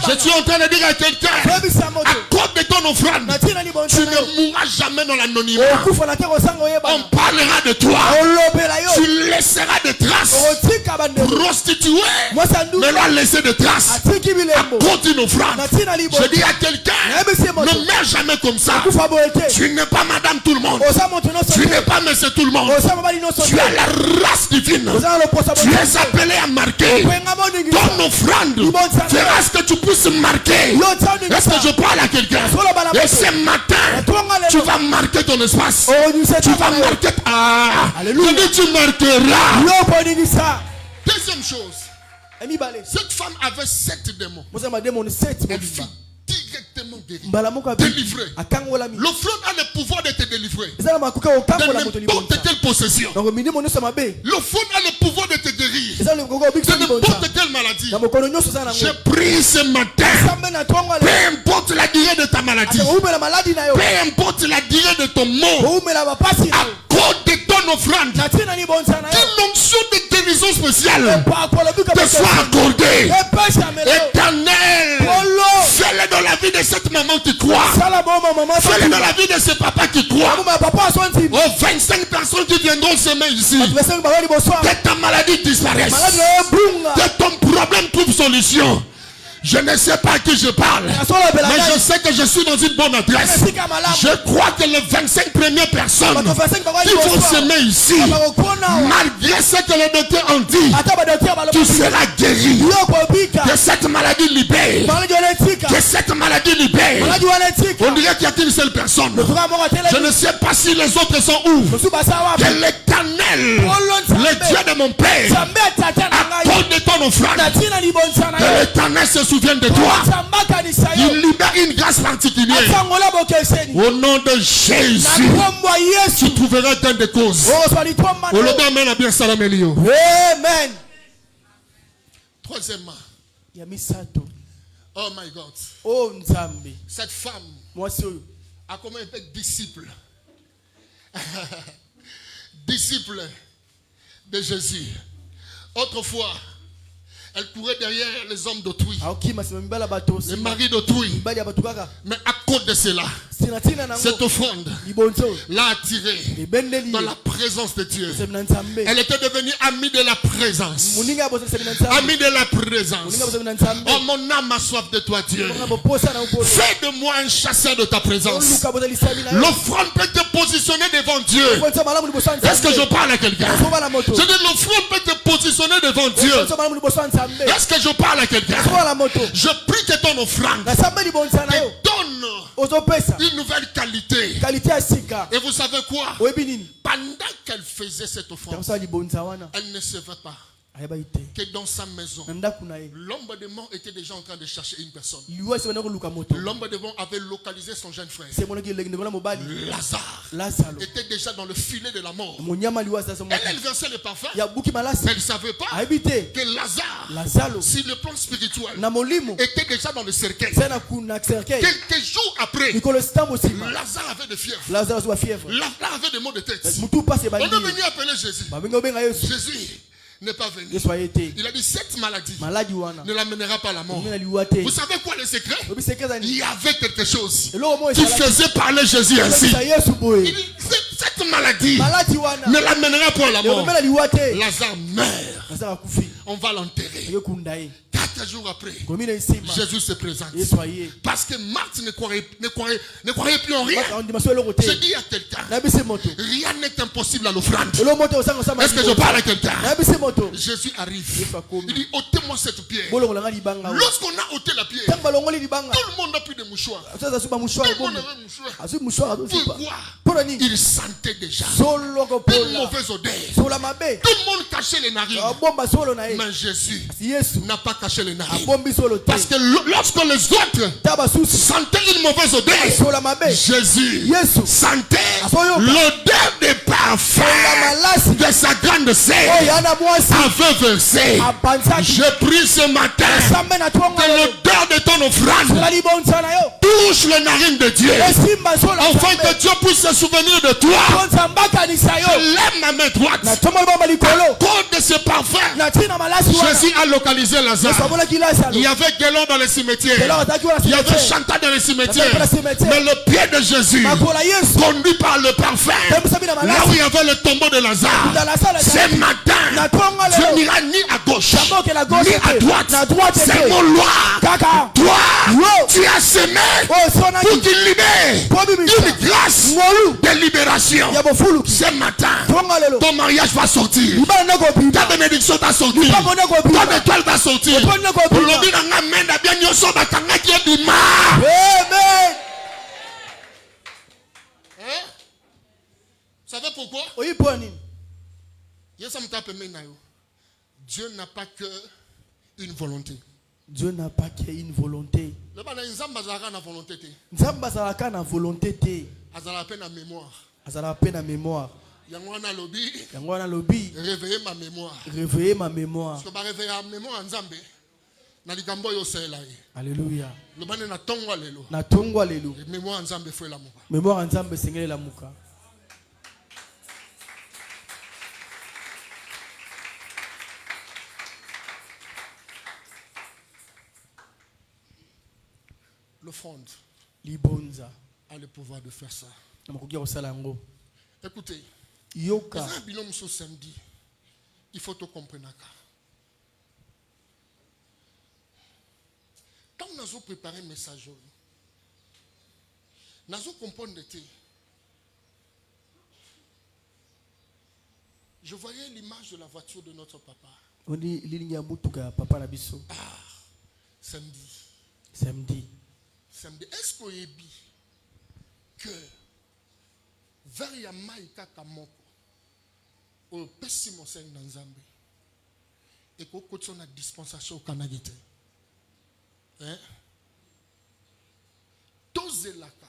Je suis en train de dire à quelqu'un, à cause de ton offrande, tu ne mourras jamais dans l'anonymat. On parlera de toi, tu laisseras des traces. Prostituée, mais là laisser des traces à cause d'une offrande. Je dis à quelqu'un, ne meurs jamais comme ça. Tu n'es pas madame tout le monde, tu n'es pas monsieur tout le monde, tu as la race divine. Tu es appelé à marquer. Ton offrande fera ce que tu puisses marquer. Est-ce que je parle à quelqu'un? Et ce matin, tu vas marquer ton espace. Tu vas marquer. Je dis tu marqueras. Deuxième chose, cette femme avait 7 démons. Elle fut directement délivrée. L'offrande a le pouvoir de te délivrer de n'importe quelle possession. L'offrande a le pouvoir de te guérir de n'importe quelle maladie. Je prie ce matin, peu importe la durée de ta maladie, peu importe la durée de ton mot, à cause de ton offrande, qu'une onction de guérison spéciale te soit accordée. Éternel, fais-le dans la vie de cette maman qui croit, fais-le dans la vie de ce papa qui croit, aux 25 personnes qui viendront s'aimer ici, que ta maladie disparaisse, que ton problème trouve solution. Je ne sais pas à qui je parle, mais je sais que je suis dans une bonne adresse. Je crois que les 25 premières personnes qui vont s'aimer ici, malgré ce que les docteurs ont dit, tu seras guéri. Que cette maladie libère. Que cette maladie libère. On dirait qu'il n'y a qu'une seule personne. Je ne sais pas si les autres sont où. Que l'Éternel, le Dieu de mon Père, à cause de ton offrande, que l'Éternel se souvienne de toi. Il libère une grâce particulière. Au nom de Jésus, tu trouveras tant de causes. Amen. Troisièmement, oh my God, cette femme a comment été disciple. Disciple de Jésus. Autrefois, elle courait derrière les hommes d'autrui, les maris d'autrui. Mais à cause de cela, Cette offrande l'a attiré dans la présence de Dieu. Elle était devenue amie de la présence. Amie de la présence. Oh, mon âme a soif de toi, Dieu. Fais de moi un chasseur de ta présence. L'offrande peut te positionner devant Dieu. Est-ce que je parle à quelqu'un? Je dis l'offrande peut te positionner devant Dieu. Est-ce que je parle à quelqu'un? Je prie que ton offrande te donne une nouvelle qualité. Et vous savez quoi? Pendant qu'elle faisait cette offrande, elle ne savait pas que dans sa maison, l'homme démon était déjà en train de chercher une personne. L'homme démon avait localisé son jeune frère. Lazare était déjà dans le filet de la mort. Elle versait le parfum, mais elle ne savait pas que Lazare, sur le plan spirituel, était déjà dans le cercueil. Quelques jours après, Lazare avait de fièvre. Lazare avait des maux de tête. On est venu appeler Jésus. Jésus n'est pas venu. Il a dit cette maladie ne l'amènera pas à la mort. Vous savez quoi le secret? Il y avait quelque chose qui faisait parler Jésus ainsi. Il dit cette maladie ne l'amènera pas à la mort. Lazare meurt. On va l'enterrer. 4 jours après, Jésus se présente. Parce que Marthe ne croyait plus en rien. Je dis à quelqu'un, rien n'est impossible à l'offrande. Est-ce que je parle à quelqu'un? Jésus arrive. Il dit, ôtez-moi cette pierre. Lorsqu'on a ôté la pierre, tout le monde n'a plus de mouchoir. Tout le monde avait un mouchoir. Pourquoi? Il sentait déjà une mauvaise odeur. Tout le monde cachait les narines. Mais Jésus n'a pas caché les narines. Parce que lorsque les autres sentaient une mauvaise odeur, Jésus sentait l'odeur des parfums de sa grande sœur avait versé. Je prie ce matin que l'odeur de ton offrande touche les narines de Dieu, afin que Dieu puisse se souvenir de toi. Je lève ma main droite. À cause de ce parfum, Jésus a localisé Lazare. Il y avait Guélon dans le cimetière. Il y avait Chantal dans le cimetière. Mais le pied de Jésus, conduit par le parfum, là où il y avait le tombeau de Lazare, ce matin, Dieu n'ira ni à gauche, ni à droite. C'est mon loi. Toi, tu as semé pour qu'il libère une grâce de libération. Ce matin, ton mariage va sortir. Ta bénédiction va sortir. Ton étoile va sortir. Vous savez pourquoi? Dieu n'a pas que une volonté. Dieu n'a pas qu'une volonté. Nzamba na volonté. Azala peine à mémoire. Yangwana lobi. Réveillez ma mémoire. Réveillez ma mémoire. Parce que ba réveiller ma mémoire nzambe. Na likambo yo sela ye. Alléluia. Lobane na tongwa lelo. Na tongwa lelo. Mémoire nzambe fwe la muka. Mémoire nzambe sengele la muka. L'offrande a le pouvoir de faire ça. Écoutez, Yoka. Samedi, il faut te comprendre. Quand nous avons préparé un message, nous avons compris de je voyais l'image de la voiture de notre papa. Samedi. Est-ce qu'on est dit que vers Yamaïka Kamoko, au pessimo sen Nanzambe, et qu'au côté de dispensation au Canada, hein? Tozelaka,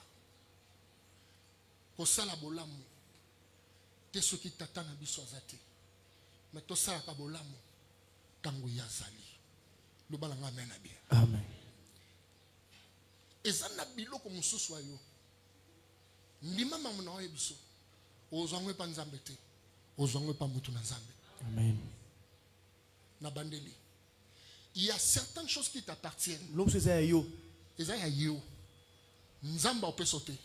kosala bolamu, te ce qui t'attend à bisozate, mais tosala kabolamu, tango yazali, le balanga mena bien. Amen. Ezana biloko mususu ayo ndima mama na oyebiso ozwangwe pa nzambe te ozwangwe pa mutu na nzambe. Amen. Na bandeli il y a certaines choses qui t'appartiennent. L'homme c'est yo ezaya yo nzamba opé sauter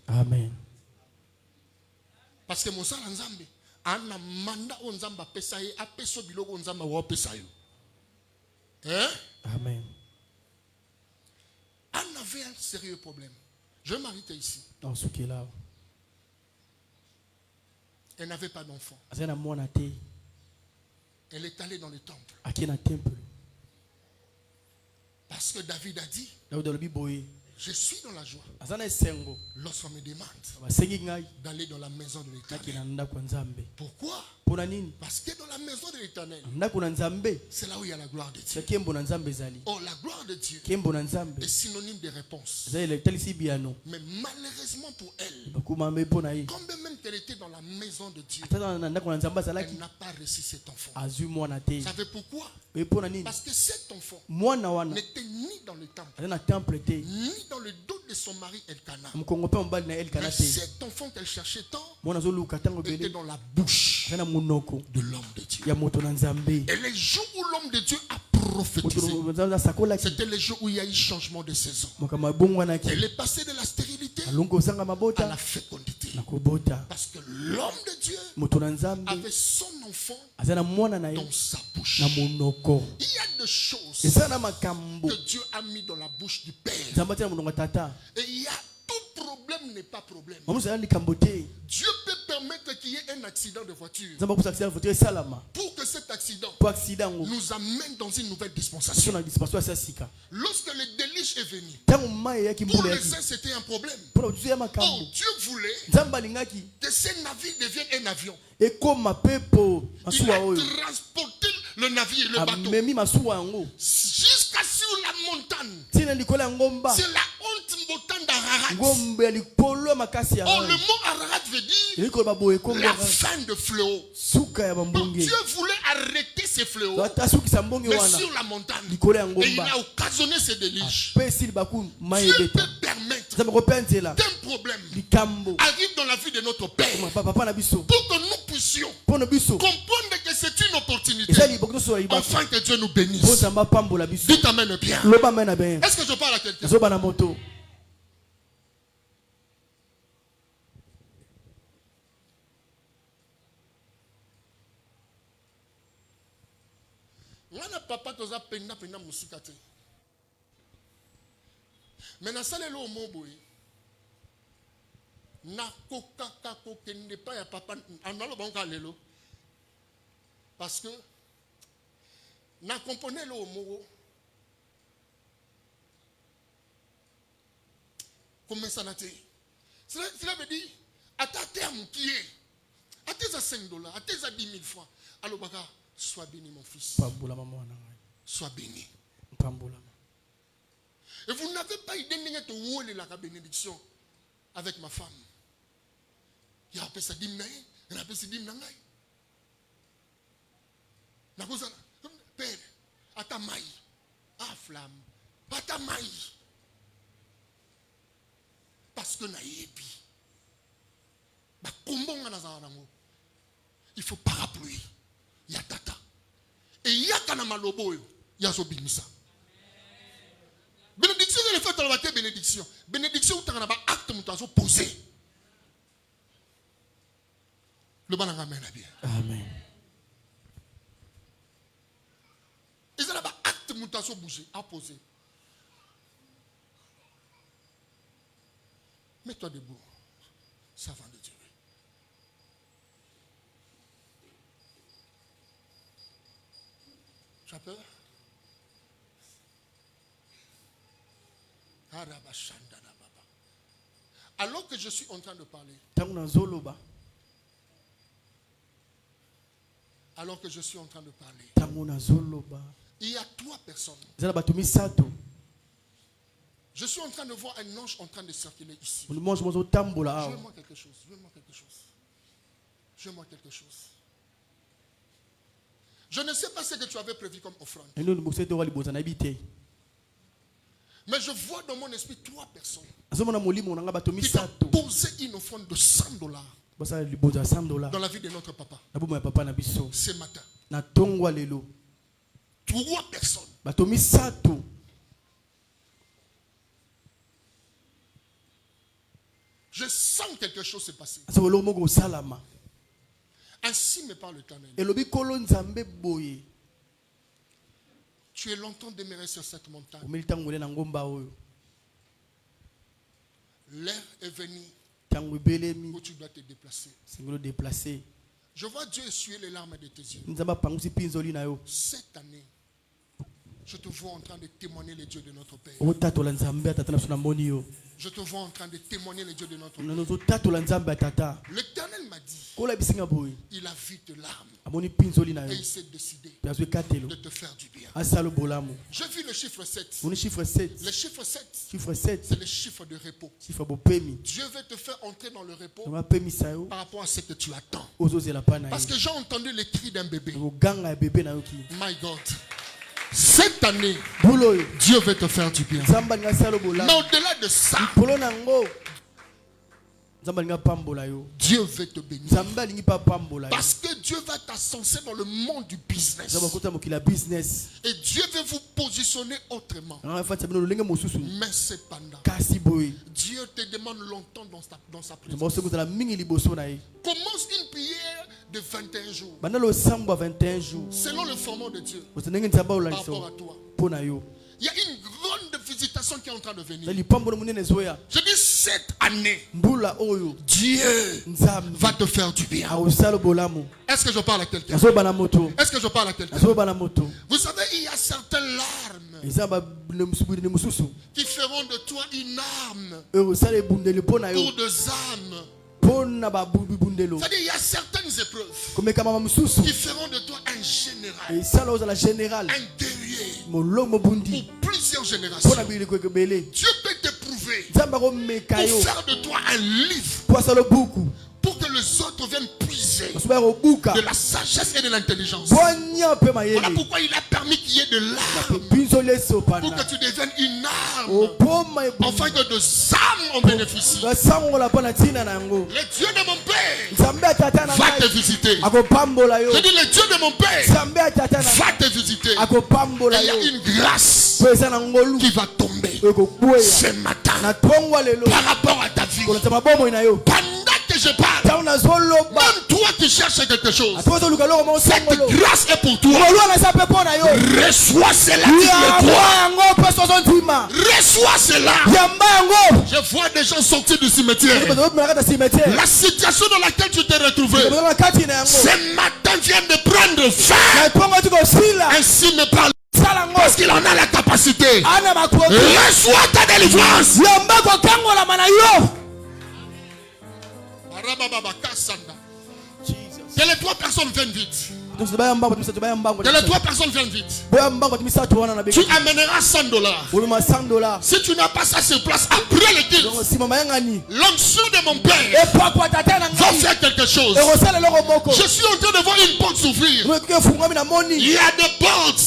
Amen. Parce que mon sala nzambe ana manda o nzamba pesa ye apeso biloko o nzamba wa pesa yo. Hein? Amen. On avait un sérieux problème. Je vais m'arrêter ici. Dans ce qui est là. Elle n'avait pas d'enfant. Elle est allée dans le temple. Parce que David a dit, je suis dans la joie lorsqu'on me demande d'aller dans la maison de l'Éternel. Pourquoi? Parce que dans la maison de l'Éternel, c'est là où il y a la gloire de Dieu. Oh, la gloire de Dieu est synonyme de réponse. Mais malheureusement pour elle, quand même qu'elle était dans la maison de Dieu, elle n'a pas reçu cet enfant. Vous savez pourquoi? Parce que cet enfant n'était ni dans le temple, ni dans le dos de son mari Elkana. Mais cet enfant qu'elle cherchait tant était dans la bouche de l'homme de Dieu. Et les jours où l'homme de Dieu a prophétisé, c'était les jours où il y a eu changement de saison. Elle est passée de la stérilité à la fécondité. Parce que l'homme de Dieu avait son enfant dans sa bouche. Il y a des choses que Dieu a mis dans la bouche du Père. Et il y a tout problème n'est pas problème. Dieu peut permettre qu'il y ait un accident de voiture pour que cet accident nous amène dans une nouvelle dispensation. Lorsque le déluge est venu, pour les uns c'était un problème. Oh, Dieu voulait que ce navire devienne un avion. Il a transporté le navire, le bateau, jusqu'à sur la montagne. C'est la honte montagne d'Ararat. Oh, le mot Ararat veut dire la fin de fléau. Donc Dieu voulait arrêter ces fléaux, mais sur la montagne. Et il a occasionné ces déluges. Dieu peut permettre qu'un problème arrive dans la vie de notre Père pour que nous puissions comprendre que c'est une opportunité afin que Dieu nous bénisse. Dites amen bien. Est-ce que je parle à quelqu'un? Wana papa toza penda musika te. Mais na salelo moboy. Na kokaka kokende pa ya papa analo banka lelo. Parce que na componé le mogo. Comment ça n'a été? Cela veut dire à ta terme qui est à tes $5, à tes 10 000 francs. Alors baka sois béni mon fils. Sois béni. Et vous n'avez pas idée de la bénédiction avec ma femme. Il y a un peu ça dimnaï, il y a un peu ça dimnaï. La cause père, à ta maille, à flamme, à ta maille. Parce que naïbi. Bah comment on a il faut parapluie. Il y a tata. Et il y a kanamalobo, il y a zobinisa. Bénédiction, c'est le fait de la bénédiction. Bénédiction, tu as un acte, tu as posé. Le bon amen a bien. Amen. Et ça, là-bas, acte, tu as bougé, à poser. Mets-toi debout, servant de Dieu. Tu as peur? Alors que je suis en train de parler, alors que je suis en train de parler, il y a 3 personnes. Je suis en train de voir un ange en train de circuler ici. Jouez-moi quelque chose. Jouez-moi quelque chose. Jouez-moi quelque chose. Je ne sais pas ce que tu avais prévu comme offrande. Mais je vois dans mon esprit 3 personnes qui ont posé une offrande de $100 dans la vie de notre papa. Ce matin. 3 personnes. Je sens quelque chose se passer. Ainsi me parle l'Éternel. Tu es longtemps demeuré sur cette montagne. L'heure est venue où tu dois te déplacer. Je vois Dieu essuyer les larmes de tes yeux. Cette année, je te vois en train de témoigner les dieux de notre Père. Je te vois en train de témoigner les dieux de notre Père. L'Éternel m'a dit, il a vu tes larmes et il s'est décidé de te faire du bien. J'ai vu le chiffre 7. Le chiffre 7, c'est le chiffre de repos. Dieu veut te faire entrer dans le repos par rapport à ce que tu attends. Parce que j'ai entendu les cris d'un bébé. My God. Cette année, Dieu veut te faire du bien. Mais au-delà de ça, Dieu veut te bénir. Parce que Dieu va t'ascenser dans le monde du business. Et Dieu veut vous positionner autrement. Mais cependant, Dieu te demande longtemps dans sa présence. Commence une prière de 21 jours. Selon le format de Dieu. Par rapport à toi. Il y a une grande visitation qui est en train de venir. Je dis cette année, Dieu va te faire du bien. Est-ce que je parle à quelqu'un? Est-ce que je parle à quelqu'un? Vous savez, il y a certaines larmes qui feront de toi une arme pour des âmes. C'est-à-dire, il y a certaines épreuves qui feront de toi un général, un guerrier pour plusieurs générations. Dieu peut t'éprouver pour faire de toi un livre pour que les autres viennent puiser de la sagesse et de l'intelligence. Voilà pourquoi il a permis qu'il y ait de larmes pour que tu deviennes une arme afin que de âmes en bénéficient. Le Dieu de mon Père va te visiter. Je dis le Dieu de mon Père va te visiter. Et il y a une grâce qui va tomber ce matin par rapport à ta vie. Pendant que je parle, même toi qui cherches quelque chose, cette grâce est pour toi. Reçois cela, reçois cela. Je vois des gens sortir du cimetière. La situation dans laquelle tu t'es retrouvé ce matin vient de prendre fin. Ainsi me parle. Parce qu'il en a la capacité. Reçois ta délivrance. Que les 3 personnes viennent vite. Que les 3 personnes viennent vite. Tu amèneras $100. Si tu n'as pas ça sur place, après le culte, l'onction de mon Père va faire quelque chose. Je suis en train de voir une porte s'ouvrir. Il y a des portes.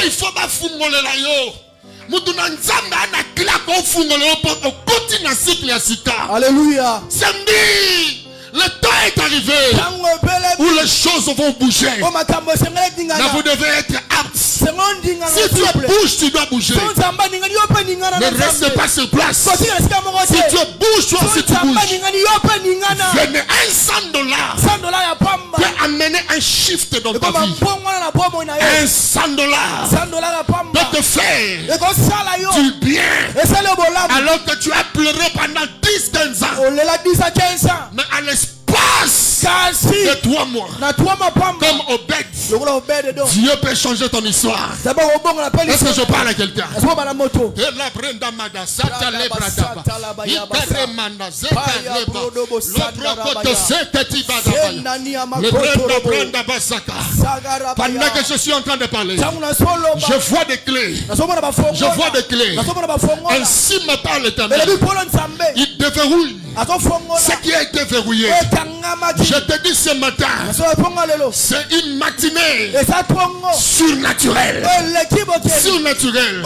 Il faut pas foutre la yo. Alléluia. Le temps est arrivé où les choses vont bouger. Mais vous devez être aptes. Si tu bouges, tu dois bouger. Ne reste pas sur place. Si tu bouges, toi aussi tu bouges. Venez $100 peut amener un shift dans ta vie. $100 peut te faire du bien. Alors que tu as pleuré pendant 10-15 ans. Mais à l'espace de 3 mois, comme Obed, Dieu peut changer ton histoire. Est-ce que je parle à quelqu'un? Pendant que je suis en train de parler, je vois des clés. Je vois des clés. Ainsi me parle l'Éternel. Il déverrouille ce qui a été verrouillé. Je te dis ce matin, c'est une matinée surnaturelle. Surnaturelle.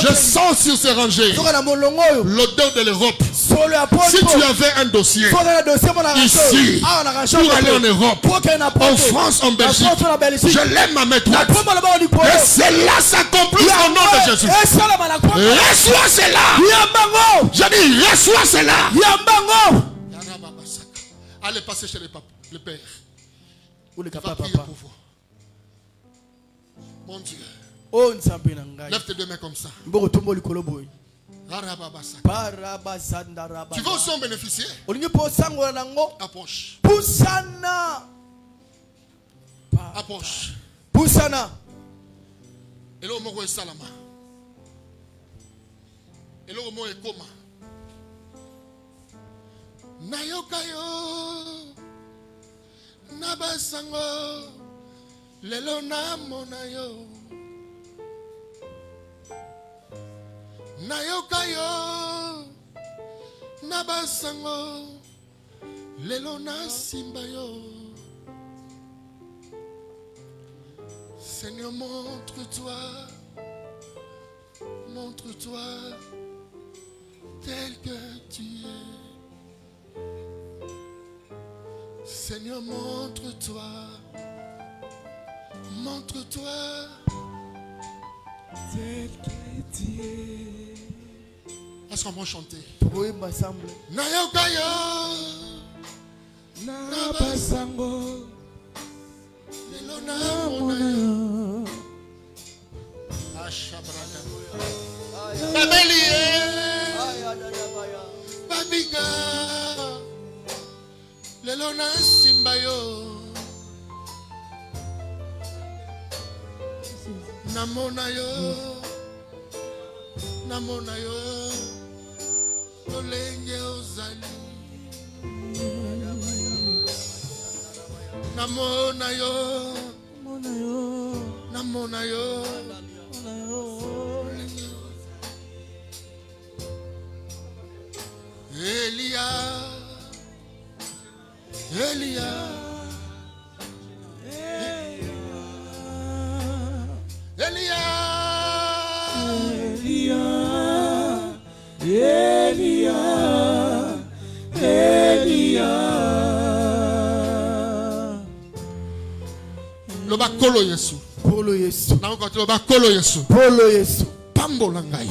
Je sens sur ces rangées l'odeur de l'Europe. Si tu avais un dossier ici pour aller en Europe, en France, en Belgique, je l'aime à mes droites. Et cela s'accomplit au nom de Jésus. Reçois cela. Je dis, reçois cela. Allez passer chez le Père. Il va prier pour vous. Mon Dieu. Lève tes deux mains comme ça. Tu veux aussi en bénéficier? Approche. Approche. Et là, on va salama. Et là, on va koma. Nayokayo. Nabasango. Lelo namonayo. Nayokayo. Nabasango. Lelo nasimbayo. Seigneur, montre-toi tel que tu es. Seigneur, montre-toi tel que tu es. Est-ce qu'on va chanter? Nayokayo, Nabasango. Babiga Lelona Simbayo Namonayo Olenge Ozali Namonayo Elia Le bakolo Yesu. Polo Yesu. Na ngoti le bakolo Yesu. Polo Yesu. Pambola ngai.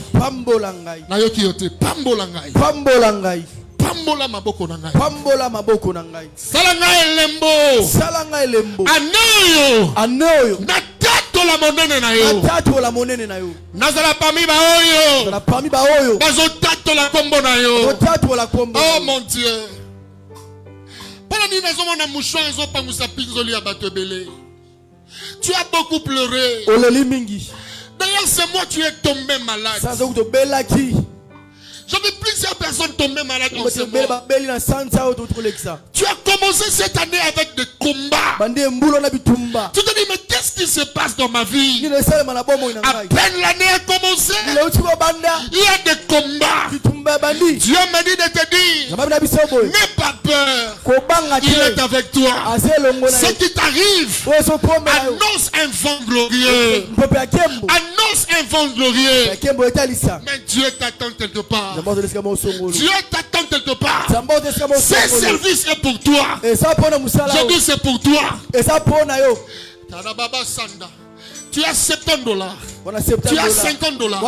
Na yoki yote pambola ngai. Pambola maboko na ngai. Sala ngai lembo. Anoyo. Na tato la monene na yo. Nazala pami ba oyo. Bazo tato la kombo na yo. Oh mon Dieu. Pala ni nazo na mouchon ezo pangusa pinzoli ya bato belé. Tu as beaucoup pleuré. D'ailleurs, c'est moi qui es tombé malade. J'ai vu plusieurs personnes tomber malades en ce moment. Tu as commencé cette année avec des combats. Tu te dis, mais qu'est-ce qui se passe dans ma vie? À peine l'année a commencé, il y a des combats. Dieu m'a dit de te dire, n'aie pas peur. Il est avec toi. Ce qui t'arrive, annonce un vent glorieux. Annonce un vent glorieux. Mais Dieu t'attend quelque part. Dieu t'attend quelque part. Ce service est pour toi. Je dis c'est pour toi. Tu as $70. Tu as $50.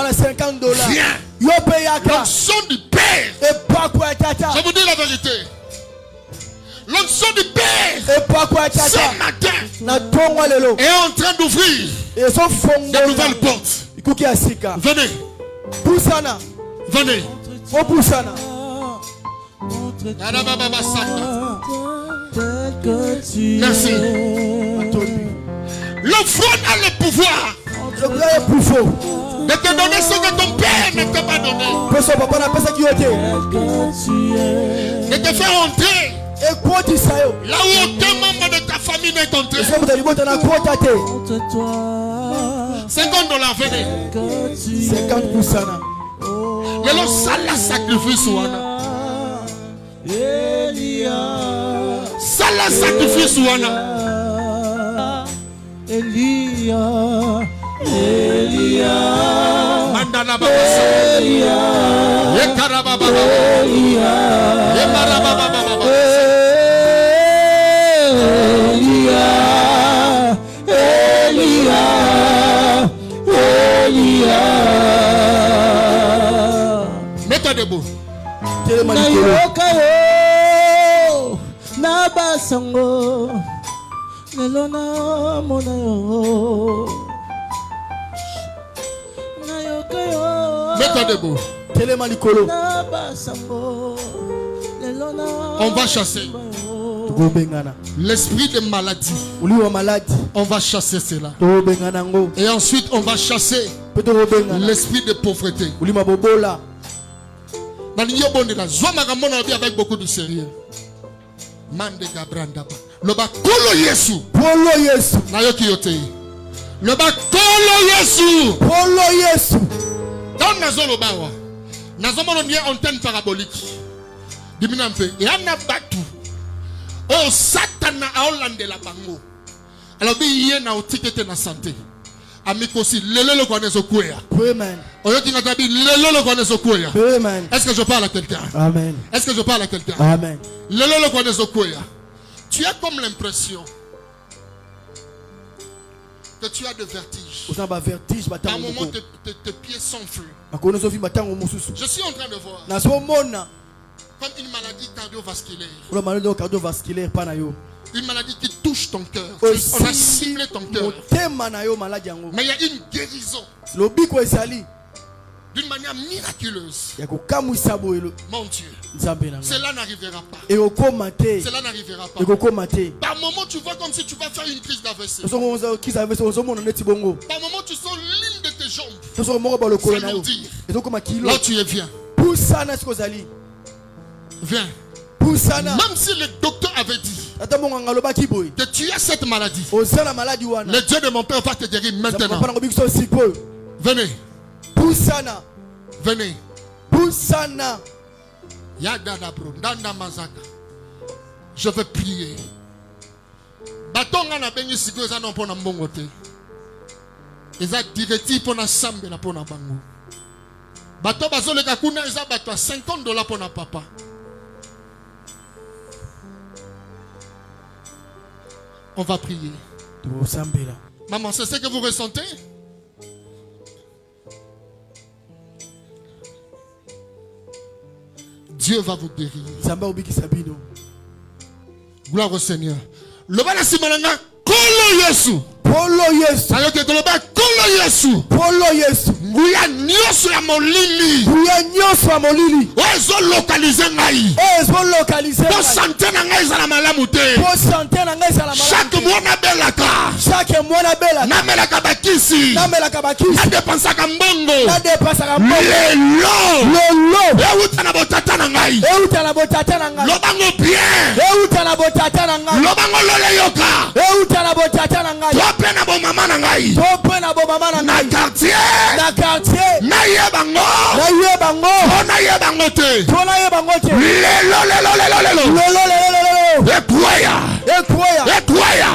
Viens. L'onction du Père. Je vous dis la vérité. L'onction du Père ce matin est en train d'ouvrir de nouvelles portes. Venez. Venez. Merci. L'offrande a le pouvoir de te donner ce que ton père ne t'a pas donné. De te faire entrer là où aucun membre de ta famille n'est entré. $50, venez. 50%. Mais le sale sacrifice wana. Sale sacrifice wana. Elia. Mets-toi debout. Mets-toi debout. On va chasser l'esprit de maladie. On va chasser cela. Et ensuite on va chasser l'esprit de pauvreté. Avec beaucoup de sérieux. Le bakolo Yesu. Polo Yesu. Nayoki yote. Le bakolo Yesu. Polo Yesu. Dans nazolo bawa. Nazomono nie antenne parabolique. Dimina mpe. Et ana batu. Oh satana aolande la bango. Alors bi yé na otikete na santé. Amikosi lelelo kwa nezo kuya. Amen. Oyoti ngatabi lelelo kwa nezo kuya. Amen. Est-ce que je parle à quelqu'un? Amen. Est-ce que je parle à quelqu'un? Amen. Lelelo kwa nezo kuya. Tu as comme l'impression que tu as de vertige. Par un moment, tes pieds s'enflent. Je suis en train de voir comme une maladie cardiovasculaire. Une maladie qui touche ton cœur. On a ciblé ton cœur. Mais il y a une guérison d'une manière miraculeuse. Mon Dieu, cela n'arrivera pas. Cela n'arrivera pas. Par moment, tu vois comme si tu vas faire une crise d'AVC. Par moment, tu sens l'une de tes jambes s'alourdir. Là, tu es bien. Viens. Même si le docteur avait dit que tu as cette maladie, le Dieu de mon père va te guérir maintenant. Venez. Venez. Je veux prier. $50 On va prier. Maman, c'est ce que vous ressentez? Dieu va vous guérir. Gloire au Seigneur. Le bala simalanga kolo Yesu. Polo Yesu. Ayoke koloba kolo Yesu. Polo Yesu. Nguya nyoso ya molili. Nguya nyoso ya molili. Ozo localiser ngai. Ozo localiser ngai. Po santé na ngai za malamu te. Po santé na ngai za malamu. Chaque mois na belaka. Chaque mois na belaka. Na melaka bakisi. Na melaka bakisi. Na dépensaka mbongo. Na dépensaka mbongo. Lelo. Euta na botata na ngai. Euta na botata na ngai. Lobango bien. Euta na botata na ngai. Lobango lole yoka. Euta na botata na ngai. Tope na bo mama na ngai. Tope na bo mama na ngai. Na quartier. Na quartier. Na yebango. Na yebango. Na yebango te. Na yebango te. Lelo. Ekwaya. Ekwaya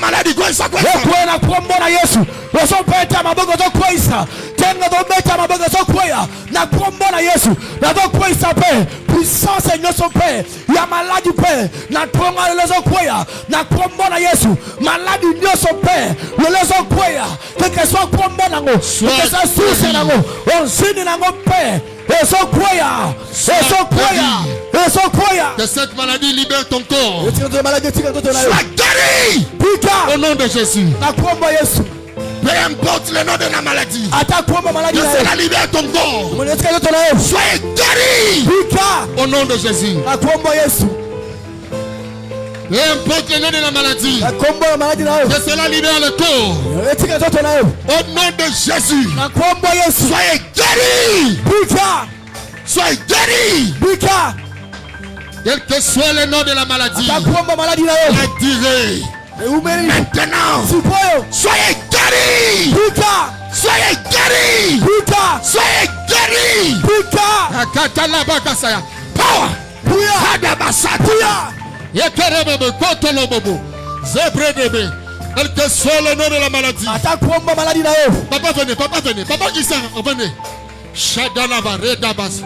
maladi kwa isa kwa. Ekwaya na kuomba Yesu. Wasopeta mabogo zo kwaisa. Tenga do beta mabogo zo kwaya. Na kuomba Yesu. Na do kwaisa pe. Puissance nyoso pe. Ya maladi pe. Na kuomba lezo kwaya. Na kuomba Yesu. Maladi nyoso pe. Lezo kwaya. Keke so kuomba nango. Keke sa suse nango. Onsini nango pe. Que cette maladie libère ton corps. Sois guéri au nom de Jésus. Peu importe le nom de la maladie. Que cela libère ton corps. Sois guéri au nom de Jésus. Peu importe le nom de la maladie. Que cela libère le corps. Au nom de Jésus. Soyez guéris. Soyez guéris. Quel que soit le nom de la maladie. Retirez. Maintenant. Soyez guéris. Soyez guéris. Soyez guéris. Power. Hadabasat. Yekerebebe kotolobobo. Zebredebe. Quel que soit le nom de la maladie. Papa, venez. Papa qui sert, venez. Shadalaba, Redabas.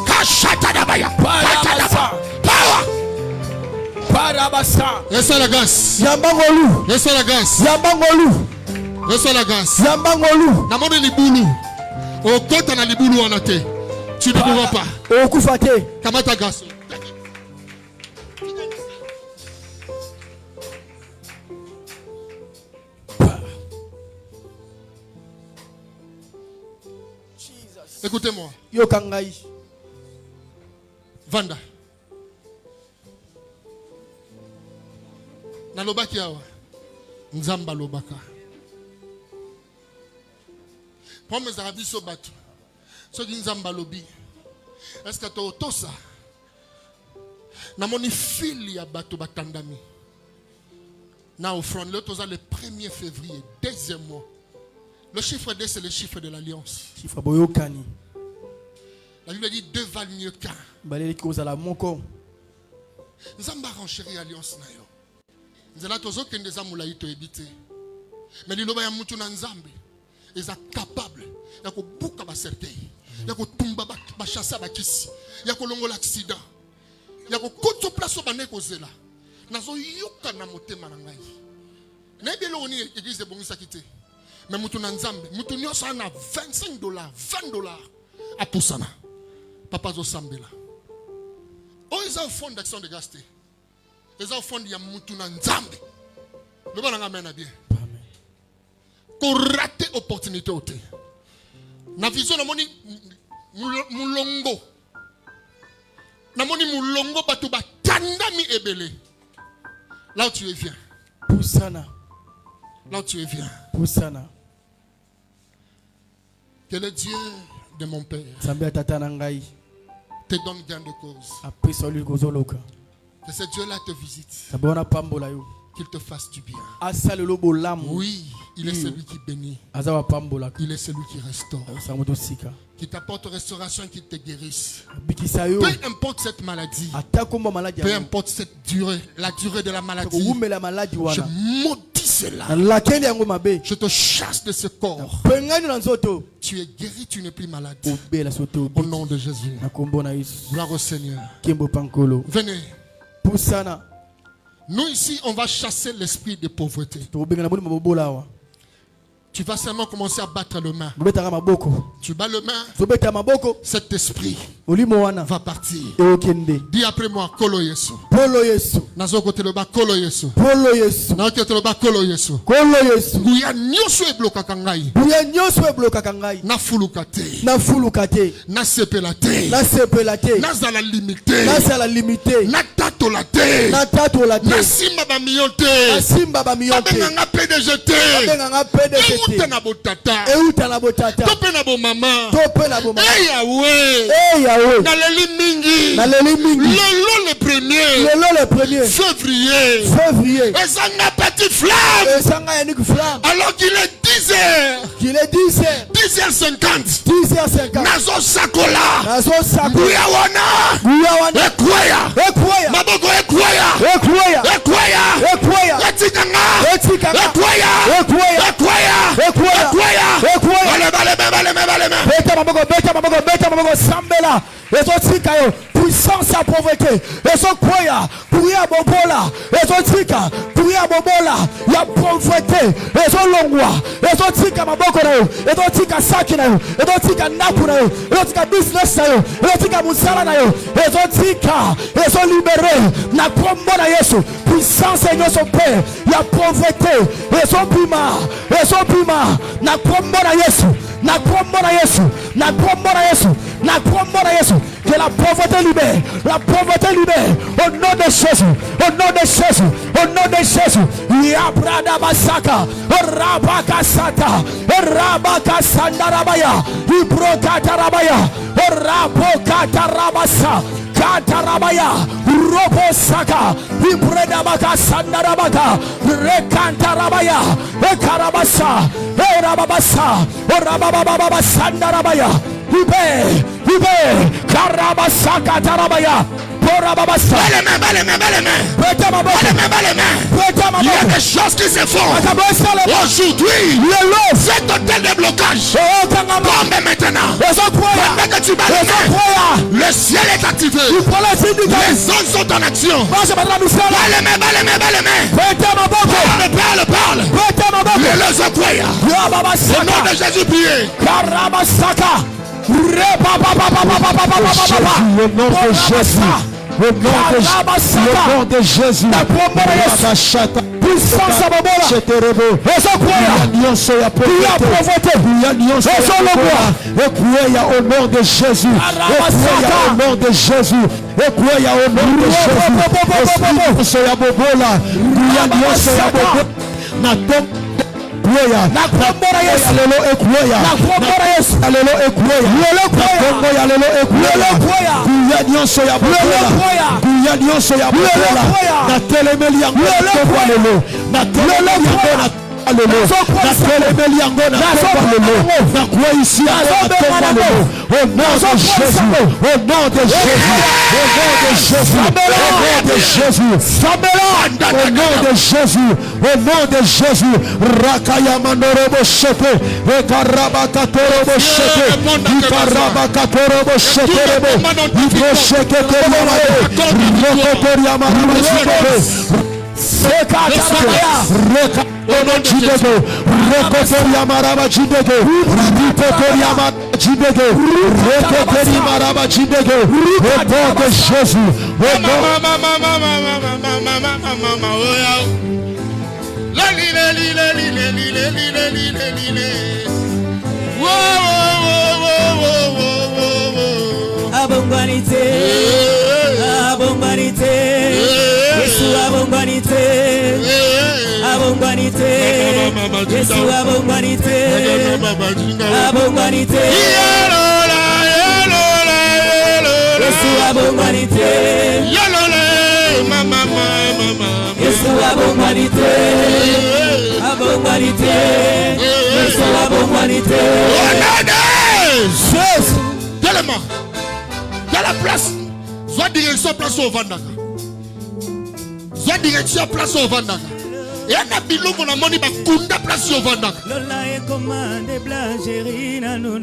Kashatadabaya. Power. Parabasa. Reçois la grâce. Yambangolu. Reçois la grâce. Yambangolu. Reçois la grâce. Yambangolu. Namone libulu. Au côté na libulu en athée. Tu ne pourras pas. Okufate. Kamata grâce. Écoutez-moi. Yokangai. Vanda. Nalobaki awa. Nzamba lobaka. Pour mes arabes so batu. So di nzamba lobi. Est-ce que to tosa? Na moni fili ya batu batandami. Na offrande le tosa le 1er février, deuxième mois. Le chiffre 2 c'est le chiffre de l'alliance. Chiffre boyokani. La Bible dit 2 valent mieux qu'un. Baleli kozala moko. Nzamba renchéri alliance na yo. Nzela tozo kende za mulai to ebite. Mais liloba ya mutu na nzambe eza capable ya ko buka ba cercueil, ya ko tumba ba chassa ba kisi, ya ko longola accident, ya ko koto place ba neko zela. Nazo yoka na motema na ngai. Na ebelo oni église bongisa kité. Mais mutu na nzambe, mutu nyoso na $25, $20 a pusana. Papa zo sambela. Oh, ils ont fond d'action de gasté. Ils ont fond ya mutu na nzambe. Le bon amen à bien. Amen. Ko rater opportunité ote. Na vision na moni mulongo. Na moni mulongo batu ba tandami ebele. Là où tu es viens. Poussana. Là où tu es viens. Poussana. Que le Dieu de mon père Zambia tata na ngai. te donne gain de cause. Apesa lui kozoloka. Que ce Dieu-là te visite. Sabona pambola yo. Qu'il te fasse du bien. Asa le lobo lamu. Oui, il est celui qui bénit. Azawa pambola. Il est celui qui restaure. Samoto sika. Qui t'apporte restauration et qui te guérisse. Bikisa yo. Peu importe cette maladie. Atakomba maladie. Peu importe cette durée, la durée de la maladie. Umela maladie wana. Je maudis cela. Lakeli yango mabe. Je te chasse de ce corps. Pengani na nzoto. Tu es guéri, tu n'es plus malade. Obela soto. Au nom de Jésus. Nakombo na Yesu. Gloire au Seigneur. Kimbo pankolo. Venez. Poussana. Nous ici, on va chasser l'esprit de pauvreté. Tu vas seulement commencer à battre le main. Tu bats le main. Cet esprit va partir. Dis après moi, Kolo Yesu. Nazo kote le ba Kolo Yesu. Nazo kote le ba Kolo Yesu. Guya nyoso e bloka kangai. Na fulukate. Na sepelate. Na zala limité. Na tatolate. Na simba ba miyonte. Abenga nga PDGT. Euta na botata. Tope na bo mama. Yahweh. Na leli mingi. Le premier. Février. Et ça n'a petite flamme. Alors qu'il est 10h. 10h50. Nazo sakola. Guyawana. Ekwaya. Maboko ekwaya. Etikanga. Sambela. Puissance à pauvreté. Ya pauvreté. Tika maboko na yo. Tika saki na yo. Tika napu na yo. Tika business na yo. Tika musala na yo. Tika. Libéré. Na kombo na Yesu. Puissance à son père. Ya pauvreté. Pima. Na kombo na Yesu. Na kombo na Yesu. Que la pauvreté libère. Au nom de Jésus. Yabrada basaka. Rabaka sata. Rabaka sandarabaya. Ibrokata rabaya. Rabokata rabasa. Katarabaya. Robo saka. Ibreda baka sandarabaka. Rekantarabaya. Ekarabasa. Erababasa. Rabababa sandarabaya. Ibe. Karabasaka tarabaya. Il y a des choses qui se font. Aujourd'hui, cet hôtel de blocage tombe maintenant. Pendant que tu bats les mains, le ciel est activé. Les ondes sont en action. Bats les mains. Parle. Au nom de Jésus, priez. Au nom de Jésus, puissance à Babola, au nom de Jésus, au nom de Jésus, au nom de Jésus, Rakaya Manorobo Shepe, Ekaraba Katorobo Shepe, Ikaraba Katorobo Shepe, Iprosheke dans la place, soit direction place au Vandaka. Soit direction place au Vandaka. Et un abilo mon amoni bakunda place au Vandaka.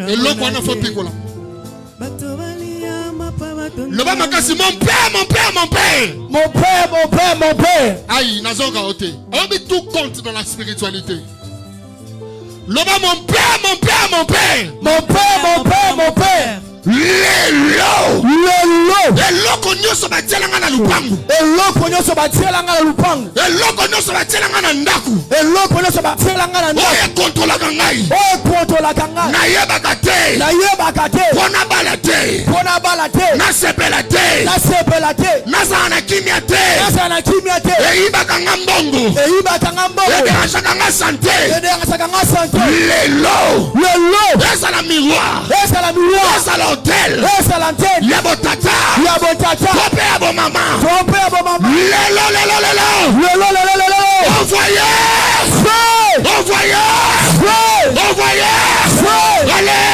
Et l'homme on a fait picola. Le bas makasi mon père. Aïe, nazonga ote. On met tout compte dans la spiritualité. Le bas mon père. Eloko nyonso batielanga na lupangu. Eloko nyonso batielanga na ndaku. Oye kontrolaka ngai. Nayebaka te. Pona bala te. Nasepela te. Nazala na kimia te. Eyibaka nga mbongo. Ederanjaka nga sante. Lelo. Ezala miroir. Ezala hôtel. Yabotata. Trompé à vos mamans. Lelo. Envoyez. Allez.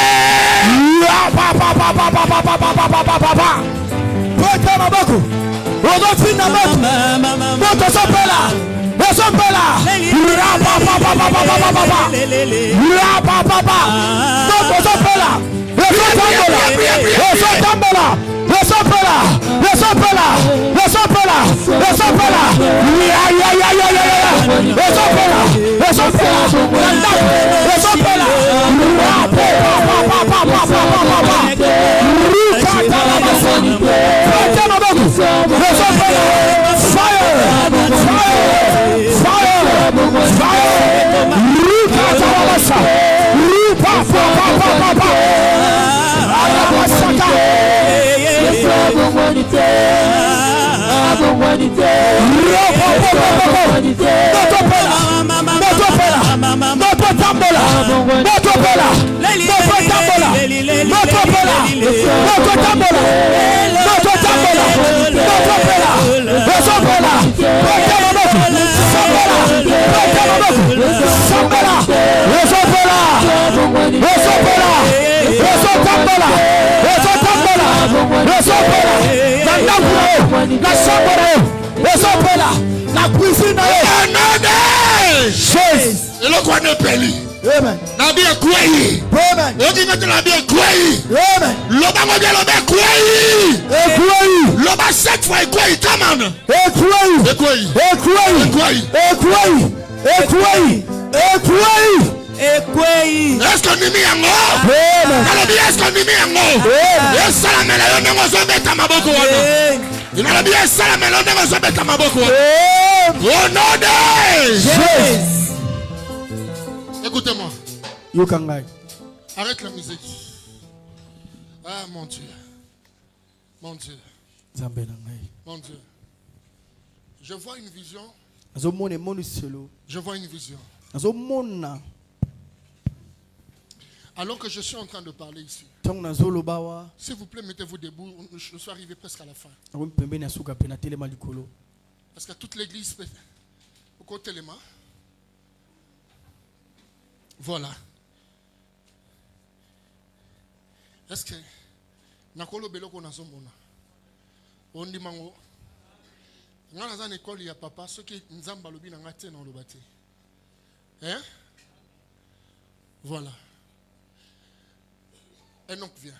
Let's na cuisine na yo. Au nom de Jésus. Et le quoi ne peli. Amen. Na bien kwei. Amen. Oki ngati na bien kwei. Amen. Loba mo bien loba kwei. Ekwei. Loba 7 fois kwei, come on. Ekwei. Kwei. Ekwei. Ekwei. Ekwei. Ekwei. Ekwei. Est-ce que nimi yango? Amen. Alobi est-ce que nimi yango? Yes sala mela yo ndongo zo beta maboko wana. Inalobi yes sala mela ndongo zo beta maboko wana. Au nom de Jésus. Écoutez-moi. Yokangai. Arrête la musique. Ah mon Dieu. Mon Dieu. Mon Dieu. Je vois une vision. Je vois une vision. Alors que je suis en train de parler ici. S'il vous plaît, mettez-vous debout. Je suis arrivé presque à la fin. Parce que toute l'église peut. Au côté les mains. Voilà. Est-ce que nakolo beloko na zomona ondi mango ngana za école ya papa ce qui nzamba lobi na ngate na lobate hein voilà Enoch vient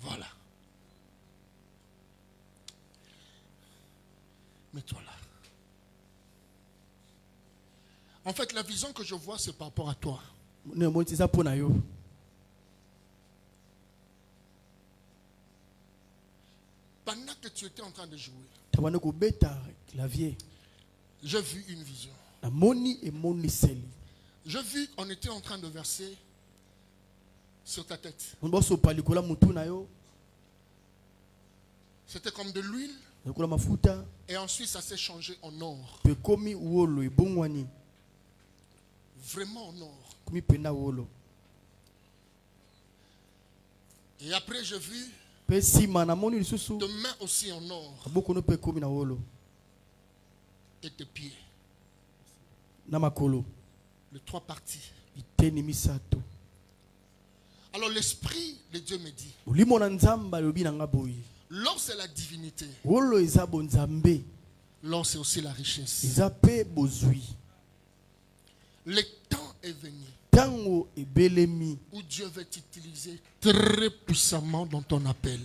voilà mets-toi là. En fait, la vision que je vois, c'est par rapport à toi. Pendant que tu étais en train de jouer, j'ai vu une vision. J'ai vu qu'on était en train de verser sur ta tête. C'était comme de l'huile. Et ensuite, ça s'est changé en or. Vraiment en or. Et après j'ai vu tes mains aussi en or. Et tes pieds. Les 3 parties. Alors l'esprit de Dieu me dit, l'or c'est la divinité. L'or c'est aussi la richesse. Le temps est venu où Dieu va t'utiliser très puissamment dans ton appel.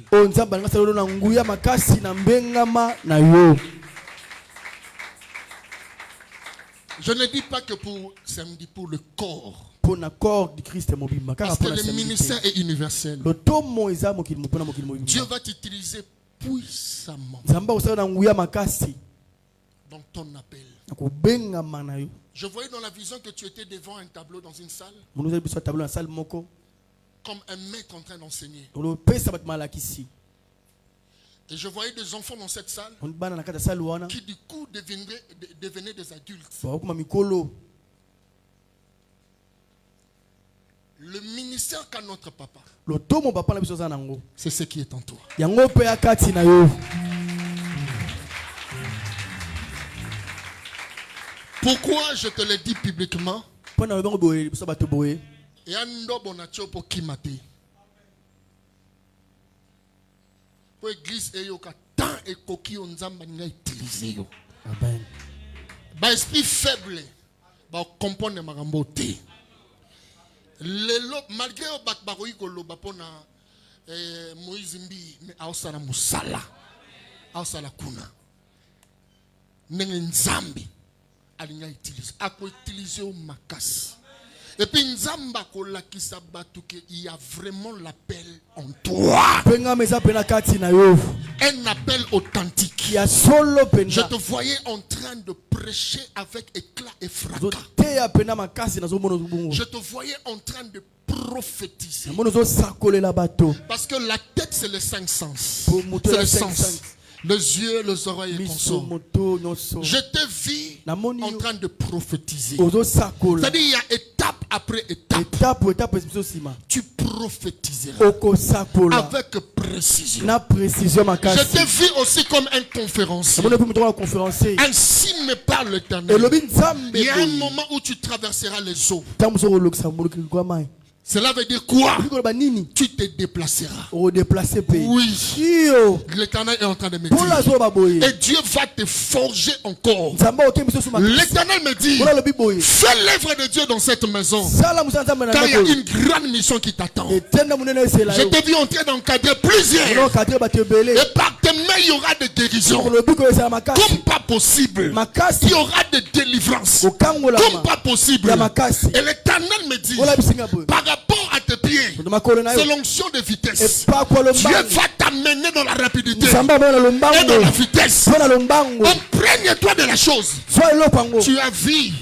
Je ne dis pas que pour samedi, pour le corps. Parce que le ministère est universel. Dieu va t'utiliser puissamment dans ton appel. Je voyais dans la vision que tu étais devant un tableau dans une salle. Comme un maître en train d'enseigner. Et je voyais des enfants dans cette salle qui du coup devenaient des adultes. Le ministère qu'a notre papa, c'est ce qui est en toi. Pourquoi je te le dis publiquement? Et ando bonatio pour kimate. Pour l'église eyoka tant et koki onzamba nga utiliser yo. Amen. Ba esprit faible ba comprendre makambo te. Lelo malgré o bat ba koyi koloba pona Moïse mbi mais aosala musala. Aosala kuna. Nenge nzambi alinga utiliser. Ako utiliser au makas. Et puis Nzamba kolakisa batu que il y a vraiment l'appel en toi. Un appel authentique. Je te voyais en train de prêcher avec éclat et fracas. Je te voyais en train de prophétiser. Parce que la tête c'est les 5 sens. C'est le sens. Les yeux, les oreilles et consorts. Je te vis en train de prophétiser. C'est-à-dire il y a étape après étape. Tu prophétiseras avec précision. Je te vis aussi comme un conférencier. Ainsi me parle l'Éternel. Il y a un moment où tu traverseras les eaux. Cela veut dire quoi? Tu te déplaceras. Oui. L'Éternel est en train de me dire. Et Dieu va te forger encore. L'Éternel me dit, fais l'œuvre de Dieu dans cette maison. Car il y a une grande mission qui t'attend. Je t'ai vu entrer d'encadrer plusieurs. Et par tes mains, il y aura des guérisons. Comme pas possible. Il y aura des délivrances. Comme pas possible. Et l'Éternel me dit, par rapport à tes pieds, c'est l'onction de vitesse. Dieu va t'amener dans la rapidité et dans la vitesse. Imprègne-toi de la chose. Tu as vu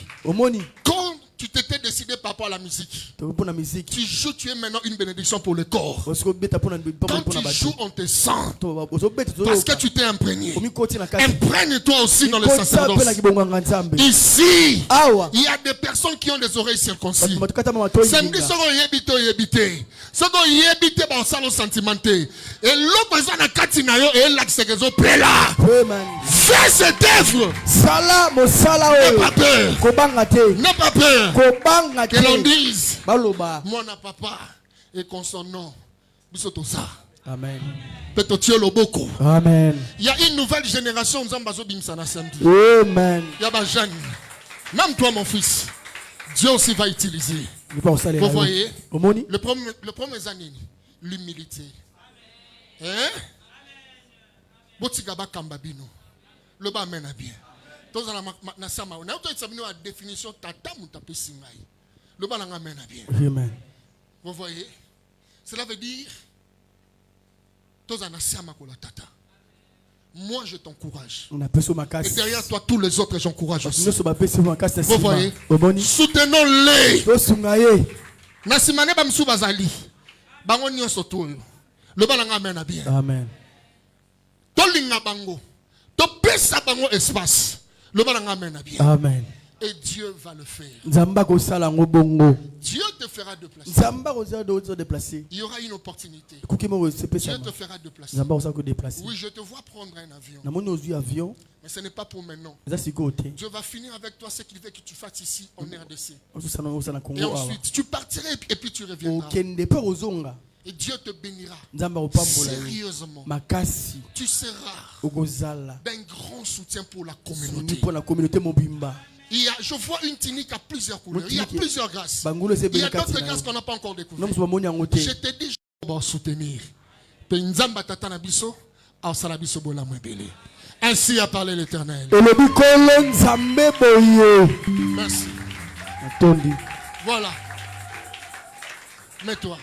quand tu t'étais décidé par rapport à la musique. Tu joues, tu es maintenant une bénédiction pour le corps. Quand tu joues, on te sent. Parce que tu t'es imprégné. Imprègne-toi aussi dans le sacerdoce. Ici, il y a des personnes qui ont des oreilles circoncises. Et l'autre personne a katinayo et l'accès que zo prela. Fais cette œuvre. N'aie pas peur. N'aie pas peur. Que l'on dise mon papa et qu'on son nom. Amen. Amen. Il y a une nouvelle génération. Amen. Il y a des jeunes. Même toi, mon fils, Dieu aussi va utiliser. Vous voyez, le premier année, l'humilité. Hein? Botigaba kambabino. Le bas mène à bien. Dans la définition tata mutape singai. Le bas mène à bien. Amen. Vous voyez? Cela veut dire moi je t'encourage. Et derrière toi tous les autres j'encourage aussi. Vous voyez? Soutenons-les. Nasimane bamsu bazali. Bango nyonso toyo. Le balanga amène bien. Amen. Tolinga bango. To pesa bango espace. Le balanga amène bien. Amen. Et Dieu va le faire. Dieu te fera déplacer. Il y aura une opportunité. Dieu te fera déplacer. Oui, je te vois prendre un avion. Mais ce n'est pas pour maintenant. Dieu va finir avec toi ce qu'il veut que tu fasses ici en RDC. Et ensuite, tu partiras et puis tu reviendras. Et Dieu te bénira sérieusement. Tu seras d'un grand soutien pour la communauté. Je vois une tunique à plusieurs couleurs. Il y a plusieurs grâces. Il y a d'autres grâces qu'on n'a pas encore découvertes. Je te dis, je vais soutenir. Ainsi a parlé l'Éternel. Merci. Voilà. Mets-toi.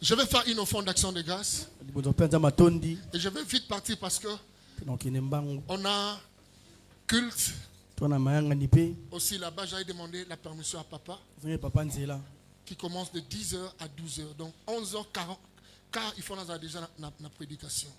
Je vais faire une offrande d'action de grâce. Et je vais vite partir parce que on a culte. Aussi là-bas, j'avais demandé la permission à papa. Qui commence de 10h à 12h. Donc 11h40. Car il faut déjà la prédication.